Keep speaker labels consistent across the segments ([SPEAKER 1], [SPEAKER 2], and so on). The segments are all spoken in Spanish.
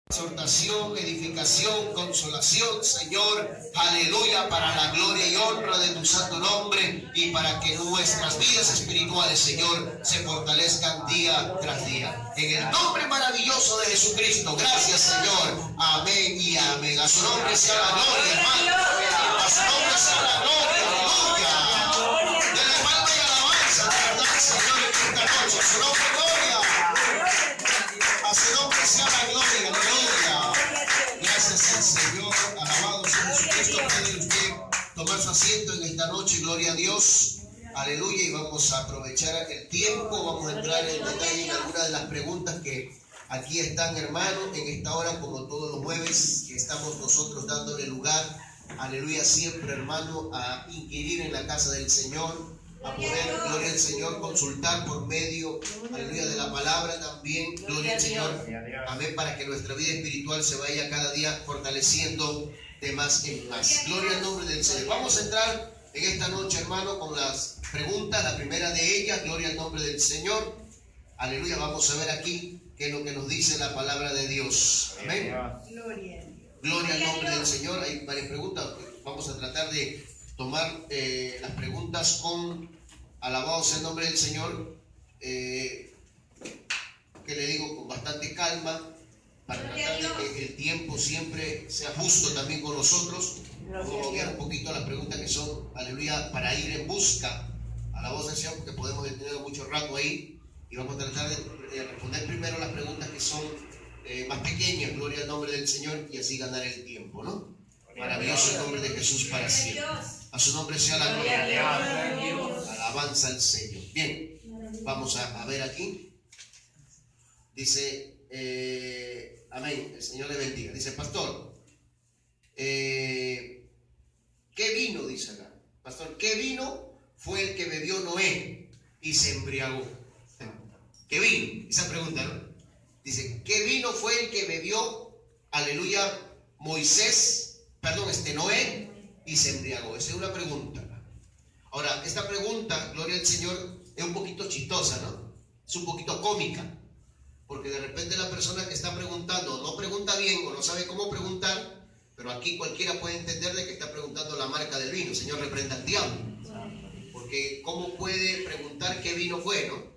[SPEAKER 1] Exhortación, edificación, consolación, Señor, aleluya, para la gloria y honra de tu santo nombre y para que nuestras vidas espirituales, Señor, se fortalezcan día tras día. En el nombre maravilloso de Jesucristo, gracias, Señor. Amén y amén. A su nombre sea la gloria, hermano. A su nombre sea la gloria, aleluya. Denle palma y alabanza, de verdad, Señor, en esta noche. A su nombre, gloria. A su nombre sea la gloria, aleluya. Gracias al Señor, alabado sea Jesucristo. Puede usted tomar su asiento en esta noche, gloria a Dios, aleluya. Y vamos a aprovechar el tiempo, vamos a entrar en detalle en algunas de las preguntas que aquí están, hermanos, en esta hora, como todos los jueves, que estamos nosotros dándole lugar, aleluya, siempre, hermano, a inquirir en la casa del Señor, a poder, gloria al Señor, consultar por medio, aleluya, de la palabra también, gloria al Señor, amén, para que nuestra vida espiritual se vaya cada día fortaleciendo de más en más. Gloria al nombre del Señor. Vamos a entrar en esta noche, hermano, con las preguntas, la primera de ellas, gloria al nombre del Señor, aleluya. Vamos a ver aquí qué es lo que nos dice la palabra de Dios, amén. Gloria al nombre del Señor. Hay varias preguntas, vamos a tratar de tomar las preguntas con alabado sea el nombre del Señor, que le digo con bastante calma, para tratar de que el tiempo siempre sea justo también con nosotros. Vamos a obviar un poquito las preguntas que son, aleluya, para ir en busca a la voz del Señor, porque podemos detener mucho rato ahí, y vamos a tratar de responder primero las preguntas que son más pequeñas, gloria al nombre del Señor, y así ganar el tiempo, ¿no? Maravilloso el nombre de Jesús para siempre. A su nombre sea la gloria. Alabanza al Señor. Bien, vamos a ver aquí. Dice, amén, el Señor le bendiga. Dice, pastor, ¿qué vino? Dice acá. Pastor, ¿qué vino fue el que bebió Noé y se embriagó? ¿Qué vino? Esa pregunta, ¿no? Dice, ¿qué vino fue el que bebió, aleluya, Noé y se embriagó? Esa es una pregunta. Ahora, esta pregunta, gloria al Señor, es un poquito chistosa, ¿no? Es un poquito cómica, porque de repente la persona que está preguntando no pregunta bien o no sabe cómo preguntar, pero aquí cualquiera puede entender de que está preguntando la marca del vino. Señor, reprenda al diablo, porque ¿cómo puede preguntar qué vino fue, no?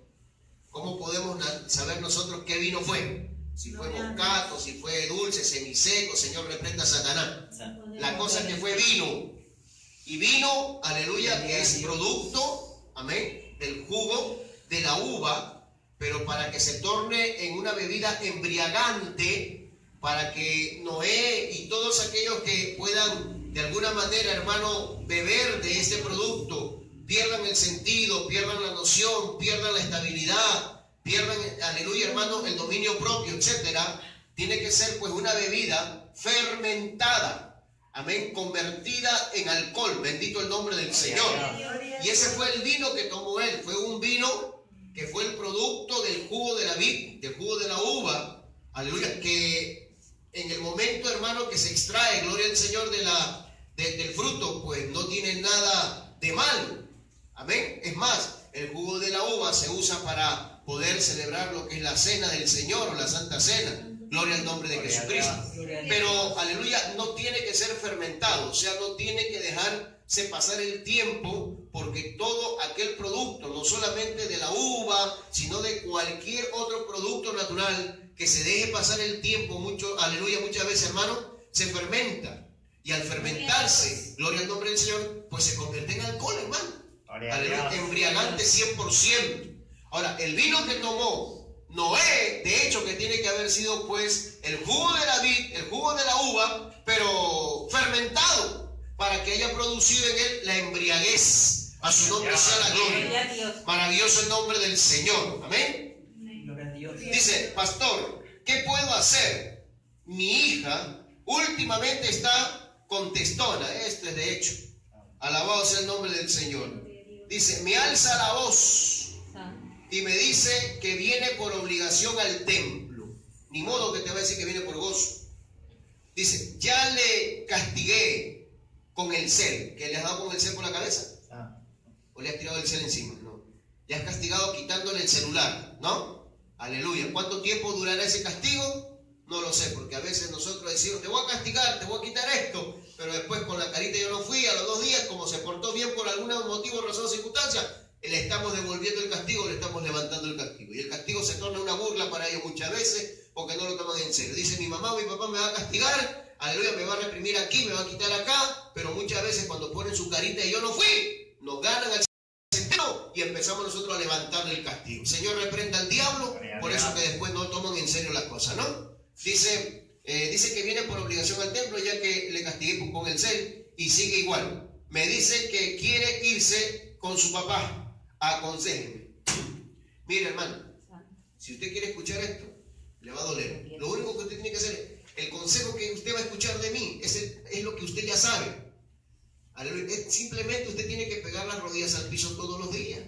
[SPEAKER 1] ¿Cómo podemos saber nosotros qué vino fue? Si fue moscato, si fue dulce, semiseco, Señor, reprenda a Satanás. La cosa es que fue vino. Y vino, aleluya, que es producto, amén, del jugo de la uva, pero para que se torne en una bebida embriagante, para que Noé y todos aquellos que puedan de alguna manera, hermano, beber de este producto, pierdan el sentido, pierdan la noción, pierdan la estabilidad, pierdan, aleluya, hermano, el dominio propio, etcétera. Tiene que ser pues una bebida fermentada, amén, convertida en alcohol. Bendito el nombre del Señor. Y ese fue el vino que tomó él. Fue un vino que fue el producto del jugo de la vid, del jugo de la uva, aleluya, que en el momento, hermano, que se extrae, gloria al Señor, del fruto, pues no tiene nada de malo, amén. Es más, el jugo de la uva se usa para poder celebrar lo que es la cena del Señor o la Santa Cena. Gloria al nombre de Jesucristo. Pero, aleluya, no tiene que ser fermentado, o sea, no tiene que dejarse pasar el tiempo, porque todo aquel producto, no solamente de la uva, sino de cualquier otro producto natural, que se deje pasar el tiempo, aleluya, muchas veces, hermano, se fermenta. Y al fermentarse, gloria al nombre del Señor, pues se convierte en alcohol, hermano. Aleluya, embriagante 100%. Ahora, el vino que tomó Noé, de hecho, que tiene que haber sido pues el jugo de la vid, el jugo de la uva, pero fermentado, para que haya producido en él la embriaguez. A su nombre sea la gloria. Maravilloso el nombre del Señor. Amén. Dice, pastor, ¿qué puedo hacer? Mi hija últimamente está contestona. Esto es de hecho. Alabado sea el nombre del Señor. Dice, me alza la voz y me dice que viene por obligación al templo. Ni modo que te va a decir que viene por gozo. Dice, ya le castigué con el cel. ¿Que le has dado con el cel por la cabeza? ¿O le has tirado el cel encima? No. Le has castigado quitándole el celular, ¿no? Aleluya. ¿Cuánto tiempo durará ese castigo? No lo sé, porque a veces nosotros decimos, te voy a castigar, te voy a quitar esto, pero después con la carita yo no fui, a los 2 días, como se portó bien por algún motivo, razón o circunstancia, le estamos devolviendo el castigo, le estamos levantando el castigo. Y el castigo se torna una burla para ellos muchas veces, porque no lo toman en serio. Dice, mi mamá o mi papá me va a castigar, aleluya, me va a reprimir aquí, me va a quitar acá, pero muchas veces cuando ponen su carita y yo no fui, nos ganan al sentido y empezamos nosotros a levantarle el castigo. Señor, reprenda al diablo, por eso que después no toman en serio las cosas, ¿no? Dice que viene por obligación al templo ya que le castigué con el cel y sigue igual. Me dice que quiere irse con su papá. Aconséjeme. Mire, hermano, si usted quiere escuchar esto, le va a doler. Lo único que usted tiene que hacer, el consejo que usted va a escuchar de mí, es lo que usted ya sabe. Simplemente usted tiene que pegar las rodillas al piso todos los días.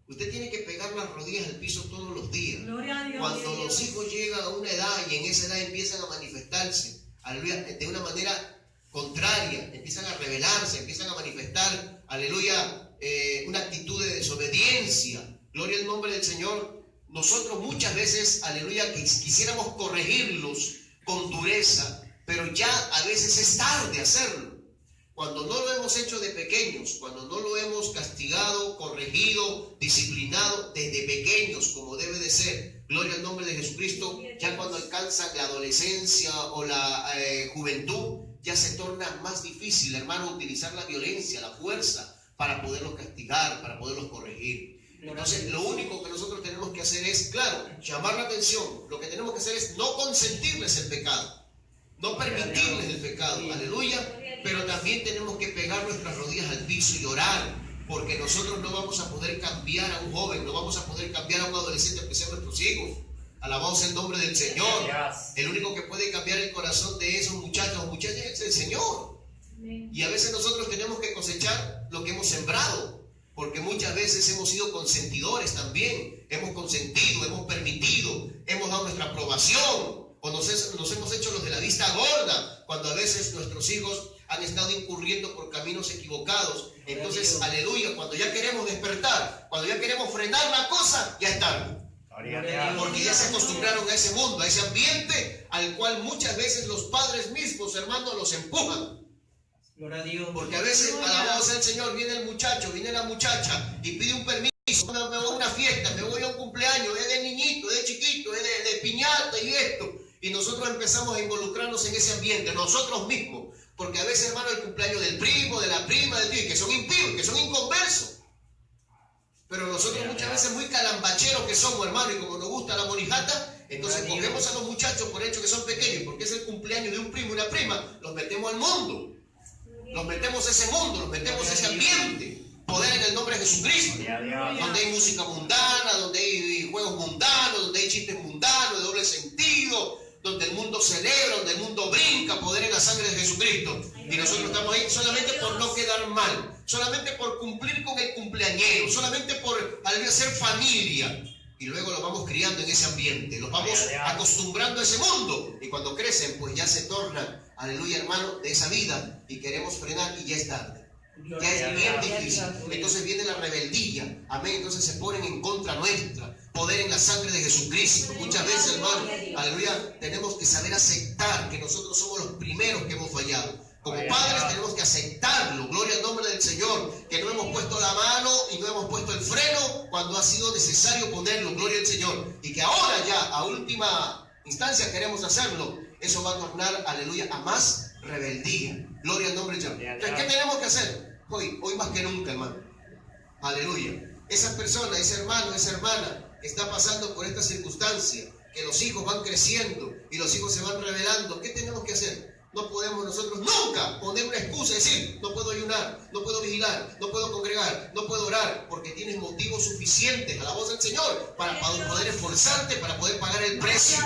[SPEAKER 1] Usted tiene que pegar las rodillas al piso todos los días. Cuando los hijos llegan a una edad y en esa edad empiezan a manifestarse, aleluya, de una manera contraria, empiezan a rebelarse, empiezan a manifestar, aleluya, una actitud de desobediencia. Gloria al nombre del Señor. Nosotros muchas veces, aleluya, que quisiéramos corregirlos con dureza, pero ya a veces es tarde hacerlo. Cuando no lo hemos hecho de pequeños, cuando no lo hemos castigado, corregido, disciplinado desde pequeños como debe de ser, gloria al nombre de Jesucristo, ya cuando alcanzan la adolescencia o la juventud, ya se torna más difícil, hermano, utilizar la violencia, la fuerza para poderlos castigar, para poderlos corregir. Entonces, lo único que nosotros tenemos que hacer es, claro, llamar la atención. Lo que tenemos que hacer es no consentirles el pecado, no permitirles el pecado, aleluya. Pero también tenemos que pegar nuestras rodillas al piso y orar, porque nosotros no vamos a poder cambiar a un joven, no vamos a poder cambiar a un adolescente, que sean nuestros hijos. Alabamos el nombre del Señor. El único que puede cambiar el corazón de esos muchachos o muchachas es el Señor. Y a veces nosotros tenemos que cosechar lo que hemos sembrado, porque muchas veces hemos sido consentidores también. Hemos consentido, hemos permitido, hemos dado nuestra aprobación, o nos hemos hecho los de la vista gorda, cuando a veces nuestros hijos han estado incurriendo por caminos equivocados. Entonces, aleluya, cuando ya queremos despertar, cuando ya queremos frenar la cosa, ya es tarde. Porque ya se acostumbraron a ese mundo, a ese ambiente al cual muchas veces los padres mismos, hermanos, los empujan. Porque a veces, alabado sea el Señor, viene el muchacho, viene la muchacha y pide un permiso. Me voy a una fiesta, me voy a un cumpleaños, es de niñito, es de chiquito, es de piñata y esto. Y nosotros empezamos a involucrarnos en ese ambiente, nosotros mismos. Porque a veces, hermano, el cumpleaños del primo, de la prima, del tío, que son impíos, que son inconversos. Pero nosotros muchas veces muy calambacheros que somos, hermano, y como nos gusta la morijata, entonces cogemos a los muchachos por hecho que son pequeños, porque es el cumpleaños de un primo y una prima, los metemos al mundo. Los metemos a ese mundo, los metemos a ese ambiente. Poder en el nombre de Jesucristo. Donde hay música mundana, donde hay juegos mundanos, donde hay chistes mundanos de doble sentido, donde el mundo celebra, donde el mundo brinca, poder en la sangre de Jesucristo. Y nosotros estamos ahí solamente por no quedar mal, solamente por cumplir con el cumpleañero, solamente por ser familia. Y luego los vamos criando en ese ambiente, los vamos acostumbrando a ese mundo. Y cuando crecen, pues ya se tornan, aleluya, hermano, de esa vida. Y queremos frenar y ya es tarde. Ya es bien difícil. Entonces viene la rebeldía. Amén. Entonces se ponen en contra nuestra. Poder en la sangre de Jesucristo. Muchas veces, hermano, aleluya, tenemos que saber aceptar que nosotros somos los primeros que hemos fallado. Como padres tenemos que aceptarlo. Gloria al nombre del Señor. Que no hemos puesto la mano y no hemos puesto el freno cuando ha sido necesario ponerlo. Gloria al Señor. Y que ahora ya, a última instancia, queremos hacerlo. Eso va a tornar, aleluya, a más rebeldía. Gloria al nombre del Señor. Entonces, ¿qué tenemos que hacer? Hoy más que nunca, hermano. Aleluya. Esa persona, ese hermano, esa hermana que está pasando por esta circunstancia, que los hijos van creciendo y los hijos se van revelando, ¿qué tenemos que hacer? No podemos nosotros nunca poner una excusa y decir, no puedo ayunar, no puedo vigilar, no puedo congregar, no puedo orar, porque tienes motivos suficientes a la voz del Señor para poder esforzarte, para poder pagar el precio.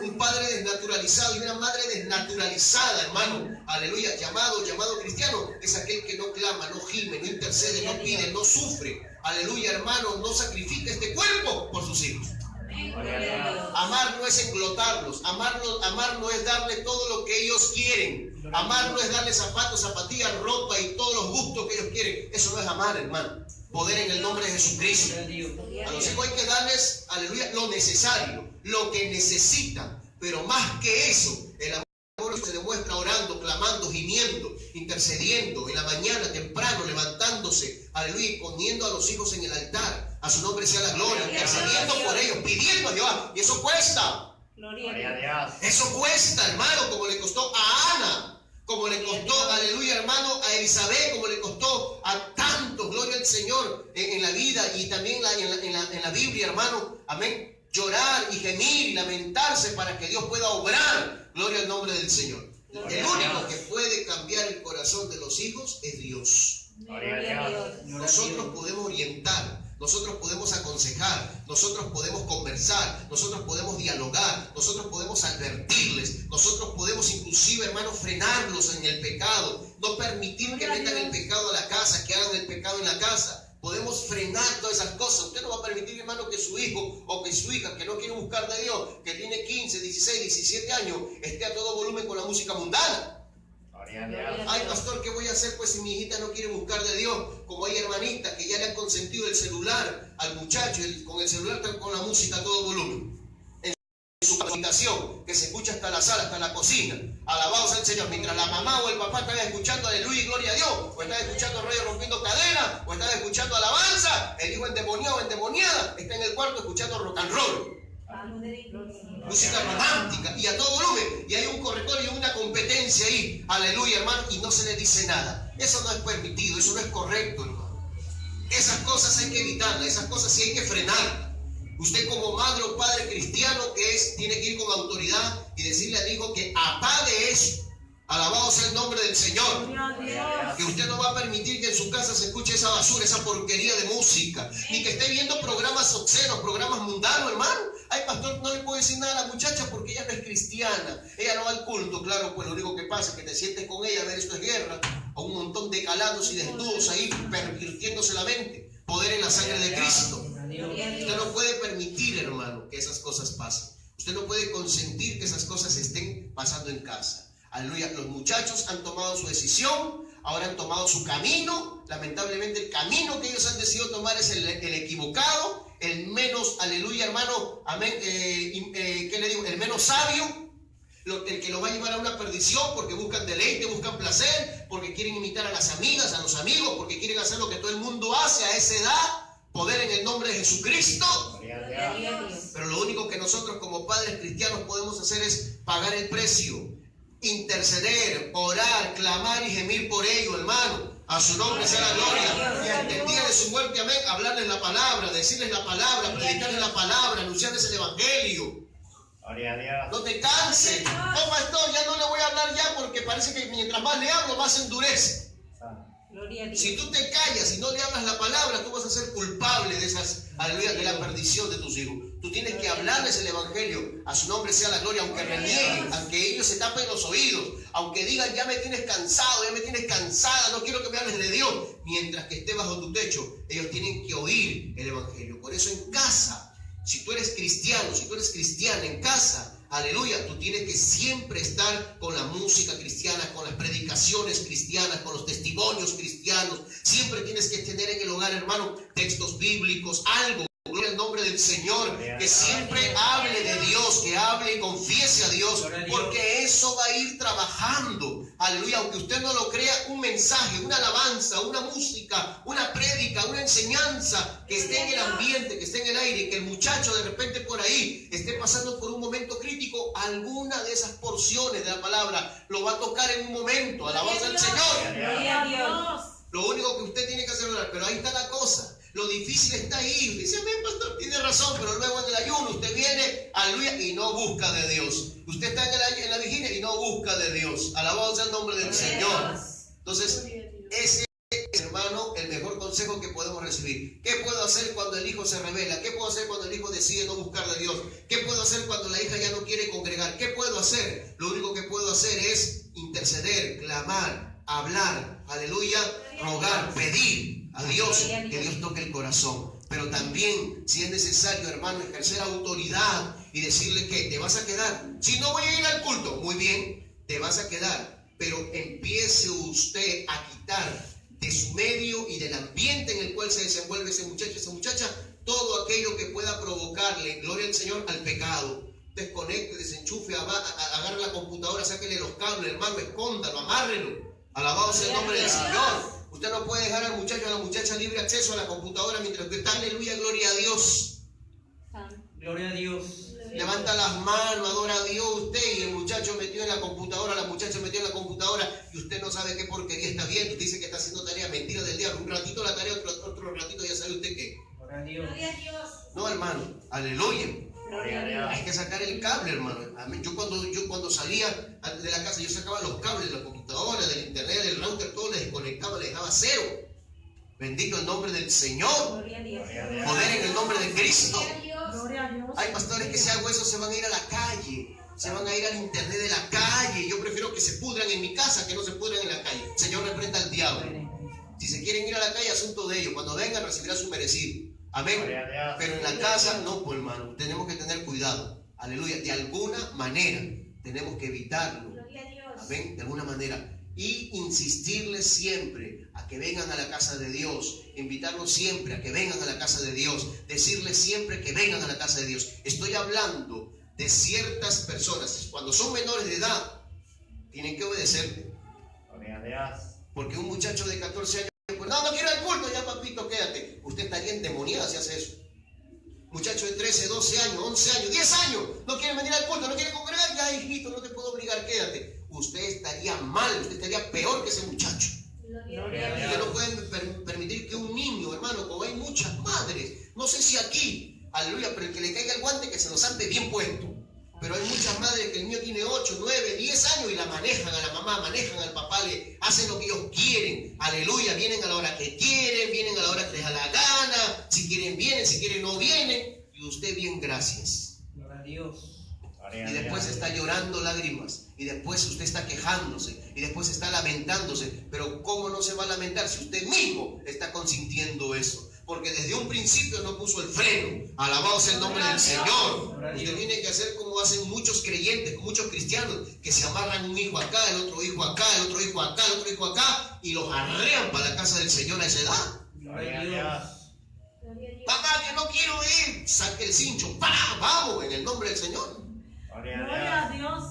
[SPEAKER 1] Un padre desnaturalizado y una madre desnaturalizada, hermano, aleluya, llamado cristiano, es aquel que no clama, no gime, no intercede, no pide, no sufre, aleluya, hermano, no sacrifica este cuerpo por sus hijos. Amar no es englotarlos, amar no es darle todo lo que ellos quieren, amar no es darle zapatos, zapatillas, ropa y todos los gustos que ellos quieren. Eso no es amar, hermano. Poder en el nombre de Jesucristo. A los hijos hay que darles, aleluya, lo necesario, lo que necesitan. Pero más que eso, el amor se demuestra orando, clamando, gimiendo, intercediendo, en la mañana temprano, levantándose, aleluya, y poniendo a los hijos en el altar. A su nombre sea la gloria, intercediendo por ellos, pidiendo a Dios. Y eso cuesta.
[SPEAKER 2] Gloria a Dios.
[SPEAKER 1] Eso cuesta, hermano, como le costó a Ana, como le costó, aleluya, hermano, a Elizabeth, como le costó a tantos, gloria al Señor, en la vida y también en la Biblia, hermano, amén. Llorar y gemir y lamentarse para que Dios pueda obrar, gloria al nombre del Señor. El único que puede cambiar el corazón de los hijos es Dios.
[SPEAKER 2] Gloria a Dios.
[SPEAKER 1] Nosotros podemos orientar, nosotros podemos aconsejar, nosotros podemos conversar, nosotros podemos dialogar, nosotros podemos advertirles, nosotros podemos inclusive, hermano, frenarlos en el pecado, no permitir que metan el pecado a la casa, que hagan el pecado en la casa. Podemos frenar todas esas cosas. Usted no va a permitir, hermano, que su hijo o que su hija, que no quiere buscar de Dios, que tiene 15, 16, 17 años, esté a todo volumen con la música mundana. Ay, pastor, ¿qué voy a hacer pues si mi hijita no quiere buscar de Dios? Como hay hermanitas que ya le han consentido el celular al muchacho, con el celular con la música a todo volumen. En su habitación, que se escucha hasta la sala, hasta la cocina. Alabados al Señor. Mientras la mamá o el papá están escuchando aleluya y gloria a Dios, o están escuchando reyes rompiendo cadenas, o están escuchando alabanza, el hijo endemoniado o endemoniada está en el cuarto escuchando rock and roll. Música romántica y a todo volumen, y hay un corrector y una competencia ahí, aleluya, hermano, y no se le dice nada. Eso no es permitido, eso no es correcto, hermano. Esas cosas hay que evitarlas, esas cosas sí hay que frenarlas. Usted como madre o padre cristiano que es, tiene que ir con autoridad y decirle al hijo que apague eso. Alabado sea el nombre del Señor. Que usted no va a permitir que en su casa se escuche esa basura, esa porquería de música, ni que esté viendo programas obscenos, programas mundanos, hermano. Ay, pastor, no le puedo decir nada a la muchacha porque ella no es cristiana, ella no va al culto. Claro, pues lo único que pasa es que te sientes con ella a ver, esto es guerra, a un montón de calados y desnudos ahí pervirtiéndose la mente. Poder en la sangre de Cristo. Usted no puede permitir, hermano, que esas cosas pasen. Usted no puede consentir que esas cosas estén pasando en casa. Aleluya. Los muchachos han tomado su decisión, ahora han tomado su camino. Lamentablemente el camino que ellos han decidido tomar es el equivocado, el menos, aleluya, hermano, amén, ¿qué le digo? El menos sabio, el que lo va a llevar a una perdición porque buscan deleite, buscan placer, porque quieren imitar a las amigas, a los amigos, porque quieren hacer lo que todo el mundo hace a esa edad. Poder en el nombre de Jesucristo. Pero lo único que nosotros como padres cristianos podemos hacer es pagar el precio, interceder, orar, clamar y gemir por ello, hermano. A su nombre sea la gloria. Y al día de su muerte, amén, hablarles la palabra, decirles la palabra, predicarles la palabra, anunciarles el evangelio. No te canses. No, pastor, ya no le voy a hablar ya porque parece que mientras más le hablo, más se endurece. Si tú te callas y no le hablas la palabra, tú vas a ser culpable de esas, aleluya, de la perdición de tus hijos. Tú tienes que hablarles el evangelio. A su nombre sea la gloria, aunque renieguen, aunque ellos se tapen los oídos, aunque digan ya me tienes cansado, ya me tienes cansada, no quiero que me hables de Dios. Mientras que esté bajo tu techo, ellos tienen que oír el evangelio. Por eso en casa, si tú eres cristiano, si tú eres cristiana en casa, aleluya, tú tienes que siempre estar con la música cristiana, con las predicaciones cristianas, con los testimonios cristianos. Siempre tienes que tener en el hogar, hermano, textos bíblicos, algo. Gloria al nombre del Señor, que siempre hable de Dios, que hable y confiese a Dios, porque eso va a ir trabajando. Aleluya, aunque usted no lo crea, un mensaje, una alabanza, una música, una prédica, una enseñanza que esté en el ambiente, que esté en el aire, que el muchacho de repente por ahí esté pasando por un momento crítico, alguna de esas porciones de la palabra lo va a tocar en un momento. Alabanza al Señor.
[SPEAKER 2] Gloria a Dios.
[SPEAKER 1] Lo único que usted tiene que hacer es orar, pero ahí está la cosa. Lo difícil está ahí. Dice, amén, pastor, tiene razón, pero luego en el ayuno usted viene, aleluya, y no busca de Dios. Usted está en la vigilia y no busca de Dios. Alabado sea el nombre del Señor. Entonces, ese es, hermano, el mejor consejo que podemos recibir. ¿Qué puedo hacer cuando el hijo se revela? ¿Qué puedo hacer cuando el hijo decide no buscar de Dios? ¿Qué puedo hacer cuando la hija ya no quiere congregar? ¿Qué puedo hacer? Lo único que puedo hacer es interceder, clamar, hablar, aleluya, rogar, pedir a Dios, que Dios toque el corazón. Pero también, si es necesario, hermano, ejercer autoridad y decirle que te vas a quedar. Si no voy a ir al culto, muy bien, te vas a quedar. Pero empiece usted a quitar de su medio y del ambiente en el cual se desenvuelve ese muchacho, esa muchacha, todo aquello que pueda provocarle, gloria al Señor, al pecado. desconecte, desenchufe, agarre la computadora, sáquele los cables, hermano, escóndalo, amárrelo. Alabado sea el nombre del Señor. Usted no puede dejar al muchacho, a la muchacha libre acceso a la computadora mientras usted está, aleluya, gloria a Dios.
[SPEAKER 3] Gloria a Dios.
[SPEAKER 1] Levanta las manos, adora a Dios usted, y el muchacho metido en la computadora, la muchacha metió en la computadora, y usted no sabe qué porquería está viendo. Usted dice que está haciendo tarea, mentira del diablo. Un ratito la tarea, otro ratito ya sabe usted qué.
[SPEAKER 3] Gloria a Dios.
[SPEAKER 1] No, hermano, aleluya.
[SPEAKER 2] Gloria a Dios.
[SPEAKER 1] Hay que sacar el cable, hermano. Yo cuando salía de la casa, yo sacaba los cables de la computadora, del internet, del router, todo, le desconectaba, le dejaba cero. Bendito el nombre del Señor.
[SPEAKER 2] Gloria a Dios.
[SPEAKER 1] Poder en el nombre de Cristo.
[SPEAKER 4] Gloria a Dios.
[SPEAKER 1] Hay pastores que si hago eso se van a ir a la calle, se van a ir al internet de la calle. Yo prefiero que se pudran en mi casa que no se pudran en la calle. Señor, reprenda al diablo. Si se quieren ir a la calle, asunto de ellos. Cuando vengan, recibirán su merecido. Amén. Pero en la casa, no, pues hermano, tenemos que tener cuidado. Aleluya. De alguna manera tenemos que evitarlo. Amén. De alguna manera. Y insistirles siempre a que vengan a la casa de Dios, invitarlos siempre a que vengan a la casa de Dios, decirles siempre que vengan a la casa de Dios. Estoy hablando de ciertas personas, cuando son menores de edad, tienen que obedecerle. Porque un muchacho de 14 años, pues, no quiero el culto, ya papito, quédate. Usted estaría endemoniado si hace eso. Muchacho de 13, 12 años, 11 años, 10 años, no quiere venir al culto, no quiere congregar, ya hijito, no te puedo obligar, quédate. Usted estaría mal, usted estaría peor que ese muchacho. Usted no puede permitir que un niño, hermano, como hay muchas madres, no sé si aquí, aleluya, pero el que le caiga el guante que se lo zampe bien puesto. Pero hay muchas madres que el niño tiene 8, 9, 10 años y la manejan a la mamá, manejan al papá, le hacen lo que ellos quieren. Aleluya, vienen a la hora que quieren, vienen a la hora que les da la gana. Si quieren vienen, si quieren no vienen. Y usted bien, gracias.
[SPEAKER 3] Gloria a Dios.
[SPEAKER 1] Y después está llorando lágrimas. Y después usted está quejándose. Y después está lamentándose. Pero ¿cómo no se va a lamentar si usted mismo está consintiendo eso? Porque desde un principio no puso el freno. Alabado sea el nombre del Señor. Usted tiene que hacer como hacen muchos creyentes, muchos cristianos, que se amarran un hijo acá, el otro hijo acá, el otro hijo acá, el otro hijo acá, y los arrean para la casa del Señor a esa edad.
[SPEAKER 3] Gloria a Dios.
[SPEAKER 1] Papá, que no quiero ir, saque el cincho, ¡pah! Vamos, en el nombre del Señor.
[SPEAKER 4] Gloria a Dios.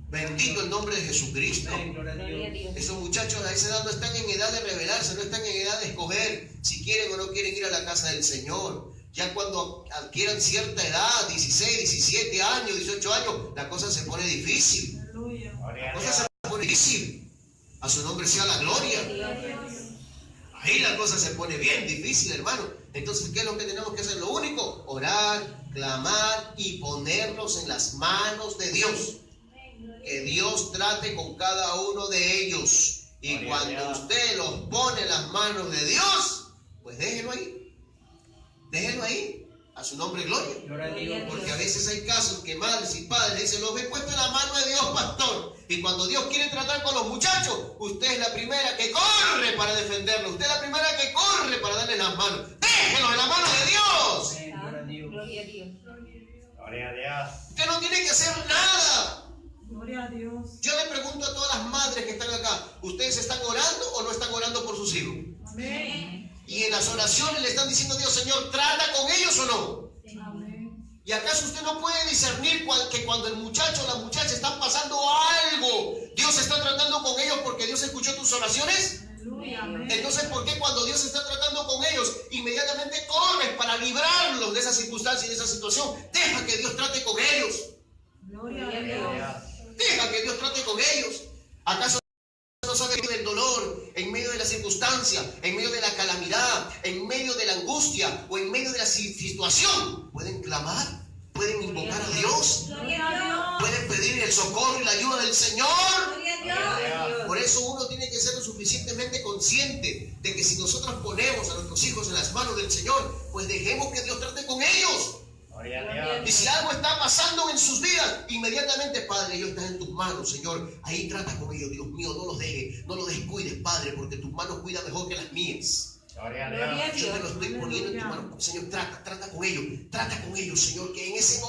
[SPEAKER 1] Bendito el nombre de Jesucristo.
[SPEAKER 3] Gloria a Dios.
[SPEAKER 1] Esos muchachos a esa edad no están en edad de rebelarse, no están en edad de escoger si quieren o no quieren ir a la casa del Señor. Ya cuando adquieran cierta edad, 16, 17 años, 18 años, la cosa se pone difícil.
[SPEAKER 4] Aleluya.
[SPEAKER 1] La cosa se pone difícil. A su nombre sea la gloria. Ahí la cosa se pone bien difícil, hermano. Entonces, ¿qué es lo que tenemos que hacer? Lo único, orar, clamar y ponernos en las manos de Dios. Que Dios trate con cada uno de ellos. Y cuando usted los pone en las manos de Dios, pues déjelo ahí. Déjelo ahí. A su nombre, gloria.
[SPEAKER 3] Gloria a Dios.
[SPEAKER 1] Porque a veces hay casos que madres y padres dicen, los he puesto en la mano de Dios, pastor. Y cuando Dios quiere tratar con los muchachos, usted es la primera que corre para defenderlo. Usted es la primera que corre para darle las manos. Déjelo en la mano de Dios.
[SPEAKER 3] Gloria a Dios.
[SPEAKER 2] Gloria a Dios.
[SPEAKER 5] Gloria a Dios.
[SPEAKER 1] Usted no tiene que hacer nada.
[SPEAKER 4] Gloria a Dios.
[SPEAKER 1] Yo le pregunto a todas las madres que están acá, ¿ustedes están orando o no están orando por sus hijos?
[SPEAKER 4] Amén.
[SPEAKER 1] Y en las oraciones le están diciendo a Dios, Señor, ¿trata con ellos o no?
[SPEAKER 4] Amén.
[SPEAKER 1] ¿Y acaso usted no puede discernir que cuando el muchacho o la muchacha están pasando algo, Dios está tratando con ellos porque Dios escuchó tus oraciones?
[SPEAKER 4] Aleluya. Amén.
[SPEAKER 1] Entonces, ¿por qué cuando Dios está tratando con ellos, inmediatamente corres para librarlos de esa circunstancia y de esa situación? Deja que Dios trate con ellos.
[SPEAKER 4] Gloria a Dios.
[SPEAKER 1] Deja que Dios trate con ellos. ¿Acaso no sabe que del dolor, en medio de la circunstancia, en medio de la calamidad, en medio de la angustia o en medio de la situación, pueden clamar, pueden invocar a Dios,
[SPEAKER 4] Gloria a Dios.
[SPEAKER 1] pueden pedir el socorro y la ayuda del Señor?
[SPEAKER 2] Gloria a Dios.
[SPEAKER 1] Por eso uno tiene que ser lo suficientemente consciente de que si nosotros ponemos a nuestros hijos en las manos del Señor, pues dejemos que Dios trate con ellos.
[SPEAKER 5] Gloria a Dios.
[SPEAKER 1] Y si algo está pasando en sus vidas, inmediatamente, Padre, ellos están en tus manos, Señor. Ahí trata con ellos, Dios mío, no los dejes, no los descuides, Padre, porque tus manos cuidan mejor que las mías.
[SPEAKER 5] Gloria a
[SPEAKER 2] Gloria a
[SPEAKER 5] Dios.
[SPEAKER 1] Yo te lo estoy poniendo en tu mano, Señor, trata con ellos, Señor, que en ese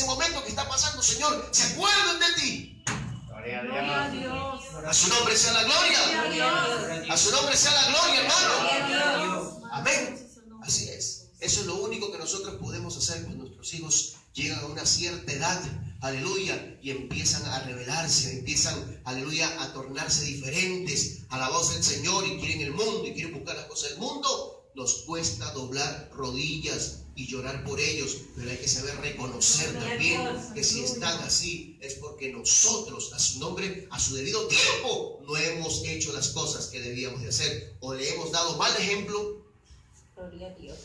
[SPEAKER 1] momento que está pasando, Señor, se acuerden de ti.
[SPEAKER 5] Gloria
[SPEAKER 4] Gloria
[SPEAKER 5] a
[SPEAKER 4] a
[SPEAKER 5] Dios.
[SPEAKER 4] Dios.
[SPEAKER 1] A su nombre sea la gloria. A su nombre sea la gloria, hermano. Amén. Así es. Eso es lo único que nosotros podemos hacer con nuestros hijos llegan a una cierta edad, aleluya, y empiezan a rebelarse, empiezan, aleluya, a tornarse diferentes a la voz del Señor y quieren el mundo y quieren buscar las cosas del mundo, nos cuesta doblar rodillas y llorar por ellos, pero hay que saber reconocer también que si están así es porque nosotros, a su nombre, a su debido tiempo, no hemos hecho las cosas que debíamos de hacer, o le hemos dado mal ejemplo,
[SPEAKER 2] Gloria a Dios.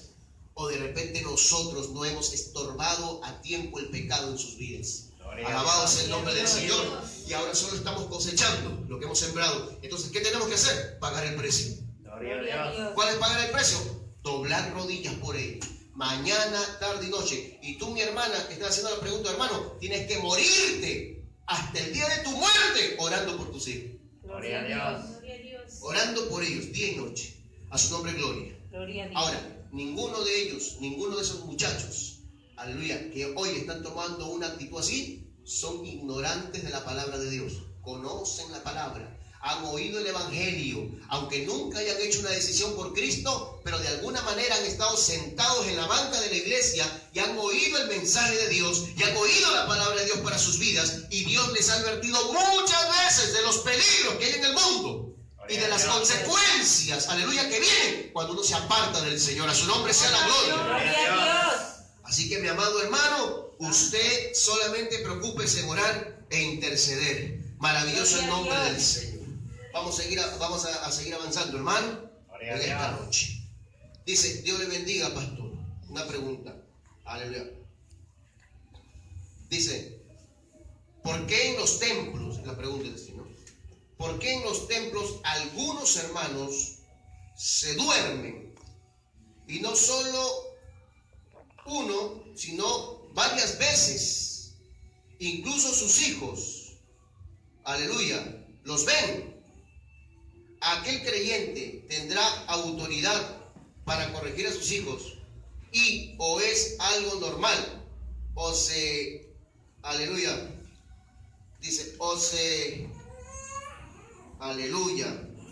[SPEAKER 1] o de repente nosotros no hemos estorbado a tiempo el pecado en sus vidas.
[SPEAKER 5] Gloria a
[SPEAKER 1] Alabado
[SPEAKER 5] Dios.
[SPEAKER 1] sea el nombre del Señor. Y ahora solo estamos cosechando lo que hemos sembrado. Entonces, ¿qué tenemos que hacer? Pagar el precio.
[SPEAKER 5] Gloria a Dios.
[SPEAKER 1] ¿Cuál es pagar el precio? Doblar rodillas por ellos. Mañana, tarde y noche. Y tú, mi hermana, que estás haciendo la pregunta, hermano, tienes que morirte hasta el día de tu muerte orando por tus hijos.
[SPEAKER 5] Gloria a Dios.
[SPEAKER 2] Gloria a Dios.
[SPEAKER 1] Orando por ellos, día y noche. A su nombre, gloria.
[SPEAKER 2] Gloria a Dios.
[SPEAKER 1] Ahora, ninguno de ellos, ninguno de esos muchachos, aleluya, que hoy están tomando una actitud así, son ignorantes de la palabra de Dios. Conocen la palabra, han oído el evangelio, aunque nunca hayan hecho una decisión por Cristo, pero de alguna manera han estado sentados en la banca de la iglesia y han oído el mensaje de Dios y han oído la palabra de Dios para sus vidas, y Dios les ha advertido muchas veces de los peligros que hay en el mundo y de las consecuencias, aleluya, que vienen cuando uno se aparta del Señor. A su nombre sea la gloria.
[SPEAKER 2] Gloria a Dios.
[SPEAKER 1] Así que, mi amado hermano, usted solamente preocúpese en orar e interceder. Maravilloso el nombre del Señor. Vamos a seguir avanzando, hermano,
[SPEAKER 5] Gloria a
[SPEAKER 1] en esta
[SPEAKER 5] Dios.
[SPEAKER 1] noche. Dice, Dios le bendiga, pastor. Una pregunta. Aleluya. Dice, ¿por qué en los templos, la pregunta es así, ¿no? ¿Por qué en los templos algunos hermanos se duermen? Y no solo uno, sino varias veces. Incluso sus hijos, aleluya, los ven. Aquel creyente tendrá autoridad para corregir a sus hijos, y o es algo normal, o se, aleluya, dice, o se, aleluya,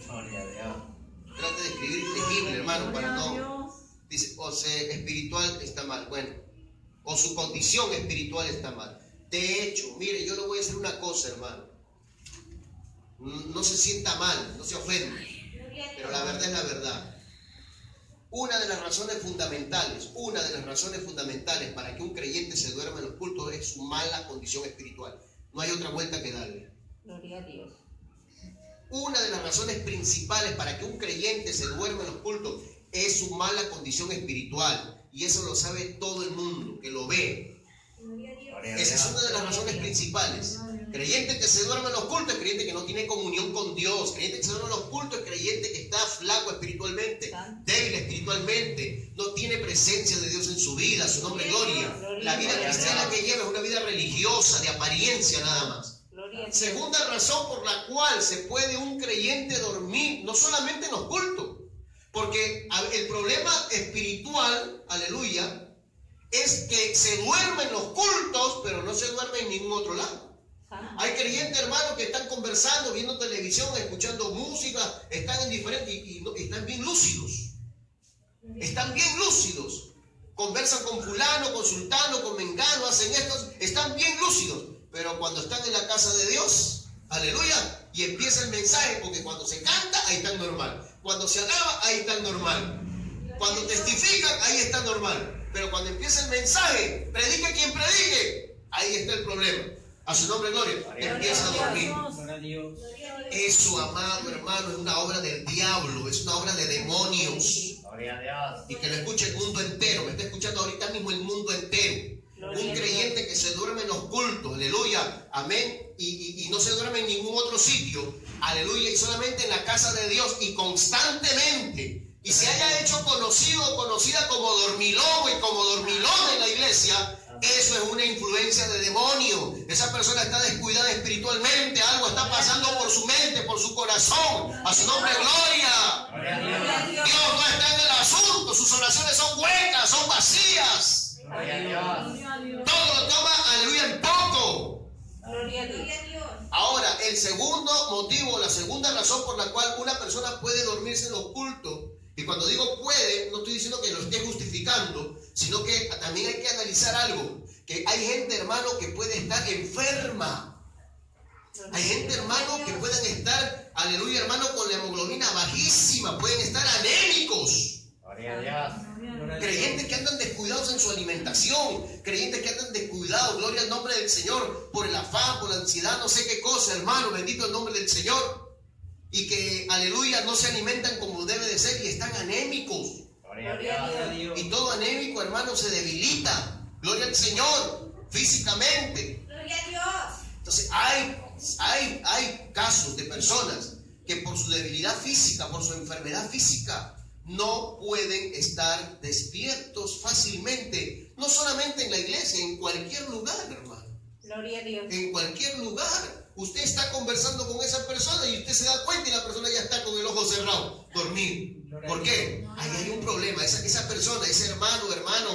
[SPEAKER 5] Gloria a Dios.
[SPEAKER 1] trate de escribir legible, hermano, para no, dice, o se espiritual está mal, bueno, o su condición espiritual está mal. De hecho, mire, yo le voy a decir una cosa, hermano, no se sienta mal, no se ofenda, pero la verdad es la verdad. Una de las razones fundamentales para que un creyente se duerma en los cultos es su mala condición espiritual. No hay otra vuelta que darle.
[SPEAKER 2] Gloria a Dios.
[SPEAKER 1] Una de las razones principales para que un creyente se duerma en los cultos es su mala condición espiritual. Y eso lo sabe todo el mundo, que lo ve.
[SPEAKER 2] Gloria a Dios.
[SPEAKER 5] Gloria a
[SPEAKER 1] Esa es
[SPEAKER 5] Dios.
[SPEAKER 1] una de las razones principales. Creyente que se duerme en los cultos es creyente que no tiene comunión con Dios. Creyente que se duerme en los cultos es creyente que está flaco espiritualmente, débil espiritualmente, no tiene presencia de Dios en su vida. Su nombre es gloria. La vida cristiana que lleva es una vida religiosa, de apariencia nada más.
[SPEAKER 2] Gloria a Dios.
[SPEAKER 1] Segunda razón por la cual se puede un creyente dormir, no solamente en los cultos, porque el problema espiritual, aleluya, es que se duerme en los cultos, pero no se duerme en ningún otro lado. Hay creyentes, hermanos, que están conversando, viendo televisión, escuchando música, están en diferentes y están bien lúcidos. Están bien lúcidos. Conversan con fulano, con sultano, con mengano, hacen esto, están bien lúcidos. Pero cuando están en la casa de Dios, aleluya, y empieza el mensaje, porque cuando se canta, ahí están normal. Cuando se alaba, ahí están normal. Cuando testifican, ahí está normal. Pero cuando empieza el mensaje, predique quien predique, ahí está el problema. A su nombre, gloria. Empieza a dormir.
[SPEAKER 3] Gloria a Dios.
[SPEAKER 1] Eso, amado hermano, es una obra del diablo, es una obra de demonios.
[SPEAKER 5] Gloria a Dios.
[SPEAKER 1] Y que lo escuche el mundo entero. Me está escuchando ahorita mismo el mundo entero. Un creyente que se duerme en los cultos, aleluya, amén, y no se duerme en ningún otro sitio, aleluya, y solamente en la casa de Dios y constantemente, y se haya hecho conocido o conocida como dormilón y como dormilón en la iglesia, eso es una influencia de demonio. Esa persona está descuidada espiritualmente, algo está pasando por su mente, por su corazón. A su nombre, gloria.
[SPEAKER 5] Gloria a Dios.
[SPEAKER 1] Dios no está en el asunto, sus oraciones son huecas, son vacías.
[SPEAKER 5] Gloria a Dios.
[SPEAKER 1] Todo lo toma, aleluya, en poco.
[SPEAKER 2] Gloria a Dios.
[SPEAKER 1] Ahora, el segundo motivo, la segunda razón por la cual una persona puede dormirse en los cultos, y cuando digo puede, no estoy diciendo que lo esté justificando, sino que también hay que analizar algo, que hay gente, hermano, que puede estar enferma. Hay gente, hermano, que pueden estar, aleluya, hermano, con la hemoglobina bajísima, pueden estar anémicos.
[SPEAKER 5] Gloria a Dios.
[SPEAKER 1] Creyentes que andan descuidados en su alimentación, creyentes que andan descuidados, gloria al nombre del Señor, por el afán, por la ansiedad, no sé qué cosa, hermano, bendito el nombre del Señor. Y que, aleluya, no se alimentan como debe de ser y están anémicos.
[SPEAKER 5] Gloria a Dios.
[SPEAKER 1] Y todo anémico, hermano, se debilita. Gloria al Señor, físicamente.
[SPEAKER 2] Gloria a Dios.
[SPEAKER 1] Entonces, hay casos de personas que por su debilidad física, por su enfermedad física, no pueden estar despiertos fácilmente. No solamente en la iglesia, en cualquier lugar, hermano.
[SPEAKER 2] Gloria a Dios.
[SPEAKER 1] En cualquier lugar. Usted está conversando con esa persona y usted se da cuenta y la persona ya está con el ojo cerrado, dormir. ¿Por qué? Ahí hay un problema. Esa persona, ese hermano,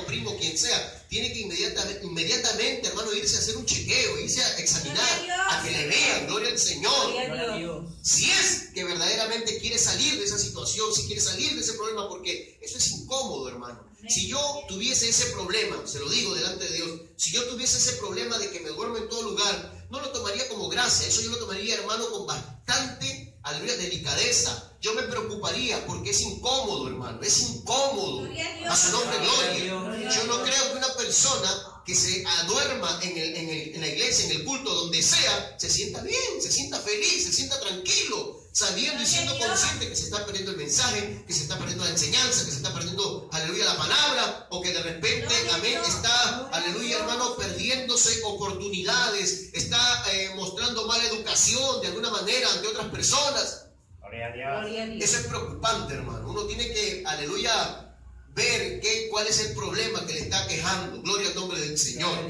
[SPEAKER 1] primo, quien sea, tiene que inmediatamente, hermano, irse a hacer un chequeo, irse a examinar, a que le vean, gloria al Señor.
[SPEAKER 3] Gloria a Dios.
[SPEAKER 1] Si es que verdaderamente quiere salir de esa situación, si quiere salir de ese problema, porque eso es incómodo, hermano. Si yo tuviese ese problema, se lo digo delante de Dios, si yo tuviese ese problema de que me duermo en todo lugar, no lo tomaría como gracia, eso yo lo tomaría, hermano, con bastante, aleluya, delicadeza. Yo me preocuparía porque es incómodo, hermano, es incómodo. A su nombre, gloria. Yo no creo que una persona que se duerma en la iglesia, en el culto, donde sea, se sienta bien, se sienta feliz, se sienta tranquilo, sabiendo y siendo consciente que se está perdiendo el mensaje, que se está perdiendo la enseñanza, que se está perdiendo, aleluya, la palabra, o que de repente, amén, está, aleluya, hermano, perdiéndose oportunidades, está mostrando mala educación de alguna manera ante otras personas.
[SPEAKER 5] Gloria a Dios.
[SPEAKER 1] Eso es preocupante, hermano. Uno tiene que, aleluya, ver cuál es el problema que le está quejando. Gloria al nombre del Señor.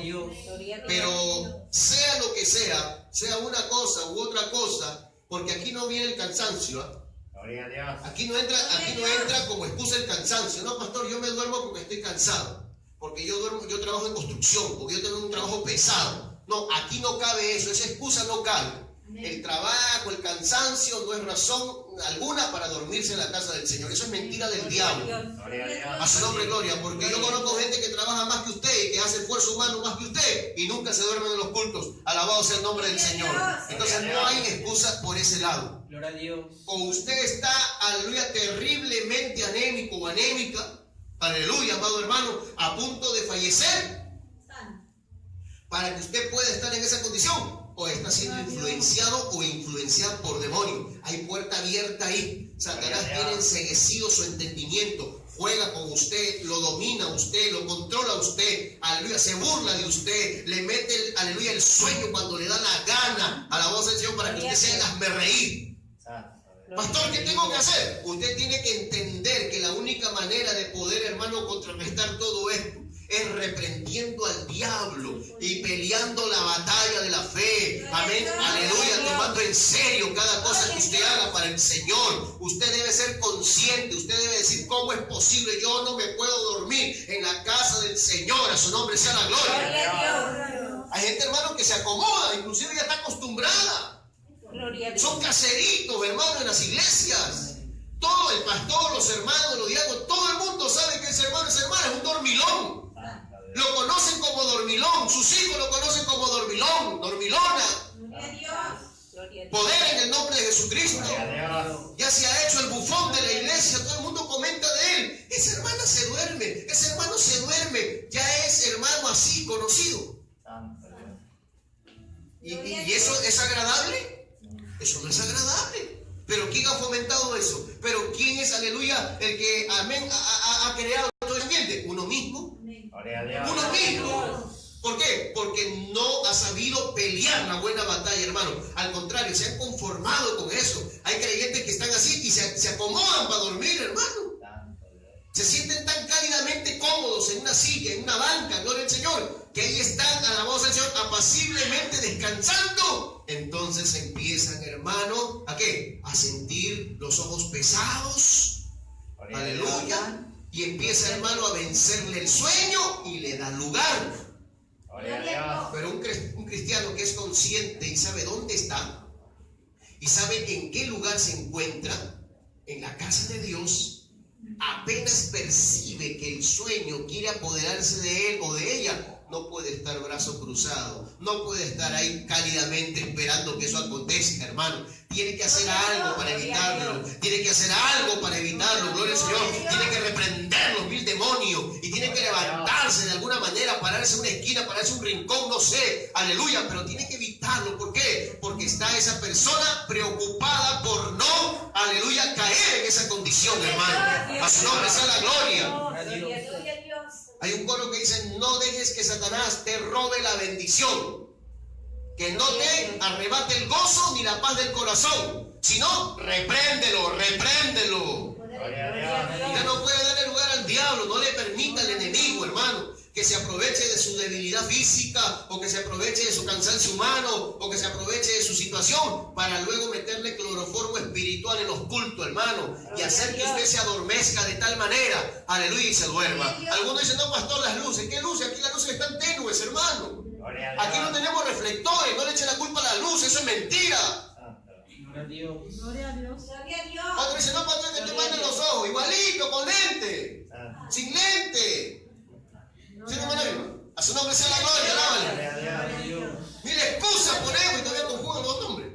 [SPEAKER 1] Pero sea lo que sea una cosa u otra cosa, porque aquí no viene el cansancio.
[SPEAKER 5] Gloria a Dios.
[SPEAKER 1] Aquí no entra como excusa el cansancio. No, pastor, yo me duermo porque estoy cansado. Porque yo trabajo en construcción, porque yo tengo un trabajo pesado. No, aquí no cabe eso. Esa excusa no cabe. El trabajo, el cansancio no es razón alguna para dormirse en la casa del Señor. Eso es mentira del diablo.
[SPEAKER 5] Gloria a Dios.
[SPEAKER 1] A su nombre, gloria. Porque yo conozco gente que trabaja más que usted y que hace esfuerzo humano más que usted y nunca se duermen en los cultos. Alabado sea el nombre del Señor. Entonces no hay excusa por ese lado.
[SPEAKER 3] Gloria a Dios.
[SPEAKER 1] O usted está, aleluya, terriblemente anémico o anémica, aleluya, amado hermano, a punto de fallecer, para que usted pueda estar en esa condición. O está siendo influenciado o influenciada por demonios. Hay puerta abierta ahí. Satanás tiene enceguecido su entendimiento. Juega con usted, lo domina usted, lo controla usted. Aleluya, se burla de usted. Le mete, aleluya, el sueño cuando le da la gana a la voz del Señor para que usted se haga reír. Pastor, ¿qué tengo que hacer? Usted tiene que entender que la única manera de poder, hermano, contrarrestar todo esto es reprendiendo al diablo y peleando la batalla de la fe. Amén, aleluya, tomando en serio cada cosa que usted haga para el Señor. Usted debe ser consciente, usted debe decir, ¿cómo es posible? Yo no me puedo dormir en la casa del Señor. A su nombre sea la gloria. Hay gente, hermano, que se acomoda, inclusive ya está acostumbrada. Son caseritos, hermano, en las iglesias. Todo el pastor, los hermanos, los diáconos, todo el mundo sabe que ese hermano, esa hermana es un dormilón. Lo conocen como dormilón, sus hijos lo conocen como dormilón, dormilona. Poder en el nombre de Jesucristo. Ya se ha hecho el bufón de la iglesia, todo el mundo comenta de él. Esa hermana se duerme, ese hermano se duerme, ya es hermano así, conocido. ¿Y eso es agradable? Eso no es agradable. Pero ¿quién ha fomentado eso? Pero ¿quién es, aleluya, el que, amén, ha creado todo el ambiente? Uno mismo. Uno mismo. ¿Por qué? Porque no ha sabido pelear la buena batalla, hermano. Al contrario, se han conformado con eso. Hay creyentes que están así y se acomodan para dormir, hermano. Se sienten tan cálidamente cómodos en una silla, en una banca, gloria al Señor, que ahí están, a la voz del Señor, apaciblemente descansando. Entonces empiezan, hermano, ¿a qué? A sentir los ojos pesados. Aleluya. Y empieza, hermano, a vencerle el sueño y le da lugar. Pero un cristiano que es consciente y sabe dónde está y sabe en qué lugar se encuentra, en la casa de Dios, apenas percibe que el sueño quiere apoderarse de él o de ella, no puede estar brazo cruzado, no puede estar ahí cálidamente esperando que eso acontezca, hermano. Tiene que hacer algo para evitarlo, tiene que hacer algo para evitarlo, gloria al Señor. Tiene que reprender los 1000 demonios y tiene que levantarse de alguna manera, pararse en una esquina, pararse en un rincón, no sé, aleluya, pero tiene que evitarlo. ¿Por qué? Porque está esa persona preocupada por no, aleluya, caer en esa condición, hermano. A su nombre sea la gloria.
[SPEAKER 2] Gloria a Dios.
[SPEAKER 1] Hay un coro que dice: no dejes que Satanás te robe la bendición, que no te arrebate el gozo ni la paz del corazón, sino repréndelo, repréndelo.
[SPEAKER 5] Gloria a Dios.
[SPEAKER 1] Usted no puede darle lugar al diablo, no le permita al enemigo, hermano, que se aproveche de su debilidad física, o que se aproveche de su cansancio humano, o que se aproveche de su situación para luego meterle cloroformo espiritual en los cultos, hermano, y hacer que usted se adormezca de tal manera, aleluya, y se duerma. Algunos dicen: no, pastor, las luces. ¿Qué luces? Aquí las luces están tenues, hermano.
[SPEAKER 5] Gloria a Dios.
[SPEAKER 1] Aquí no tenemos reflectores, no le eche la culpa a la luz, eso es mentira.
[SPEAKER 3] Gloria a Dios.
[SPEAKER 4] Gloria a Dios.
[SPEAKER 2] Gloria a Dios.
[SPEAKER 1] Otro dice: no, pastor, que te manden los ojos, igualito, con lente, sin lente. ¿Sí, hermano? A su nombre sea la gloria, alábale.
[SPEAKER 5] Gloria a Dios.
[SPEAKER 1] Mira, excusa ponemos y todavía conjugan los nombres.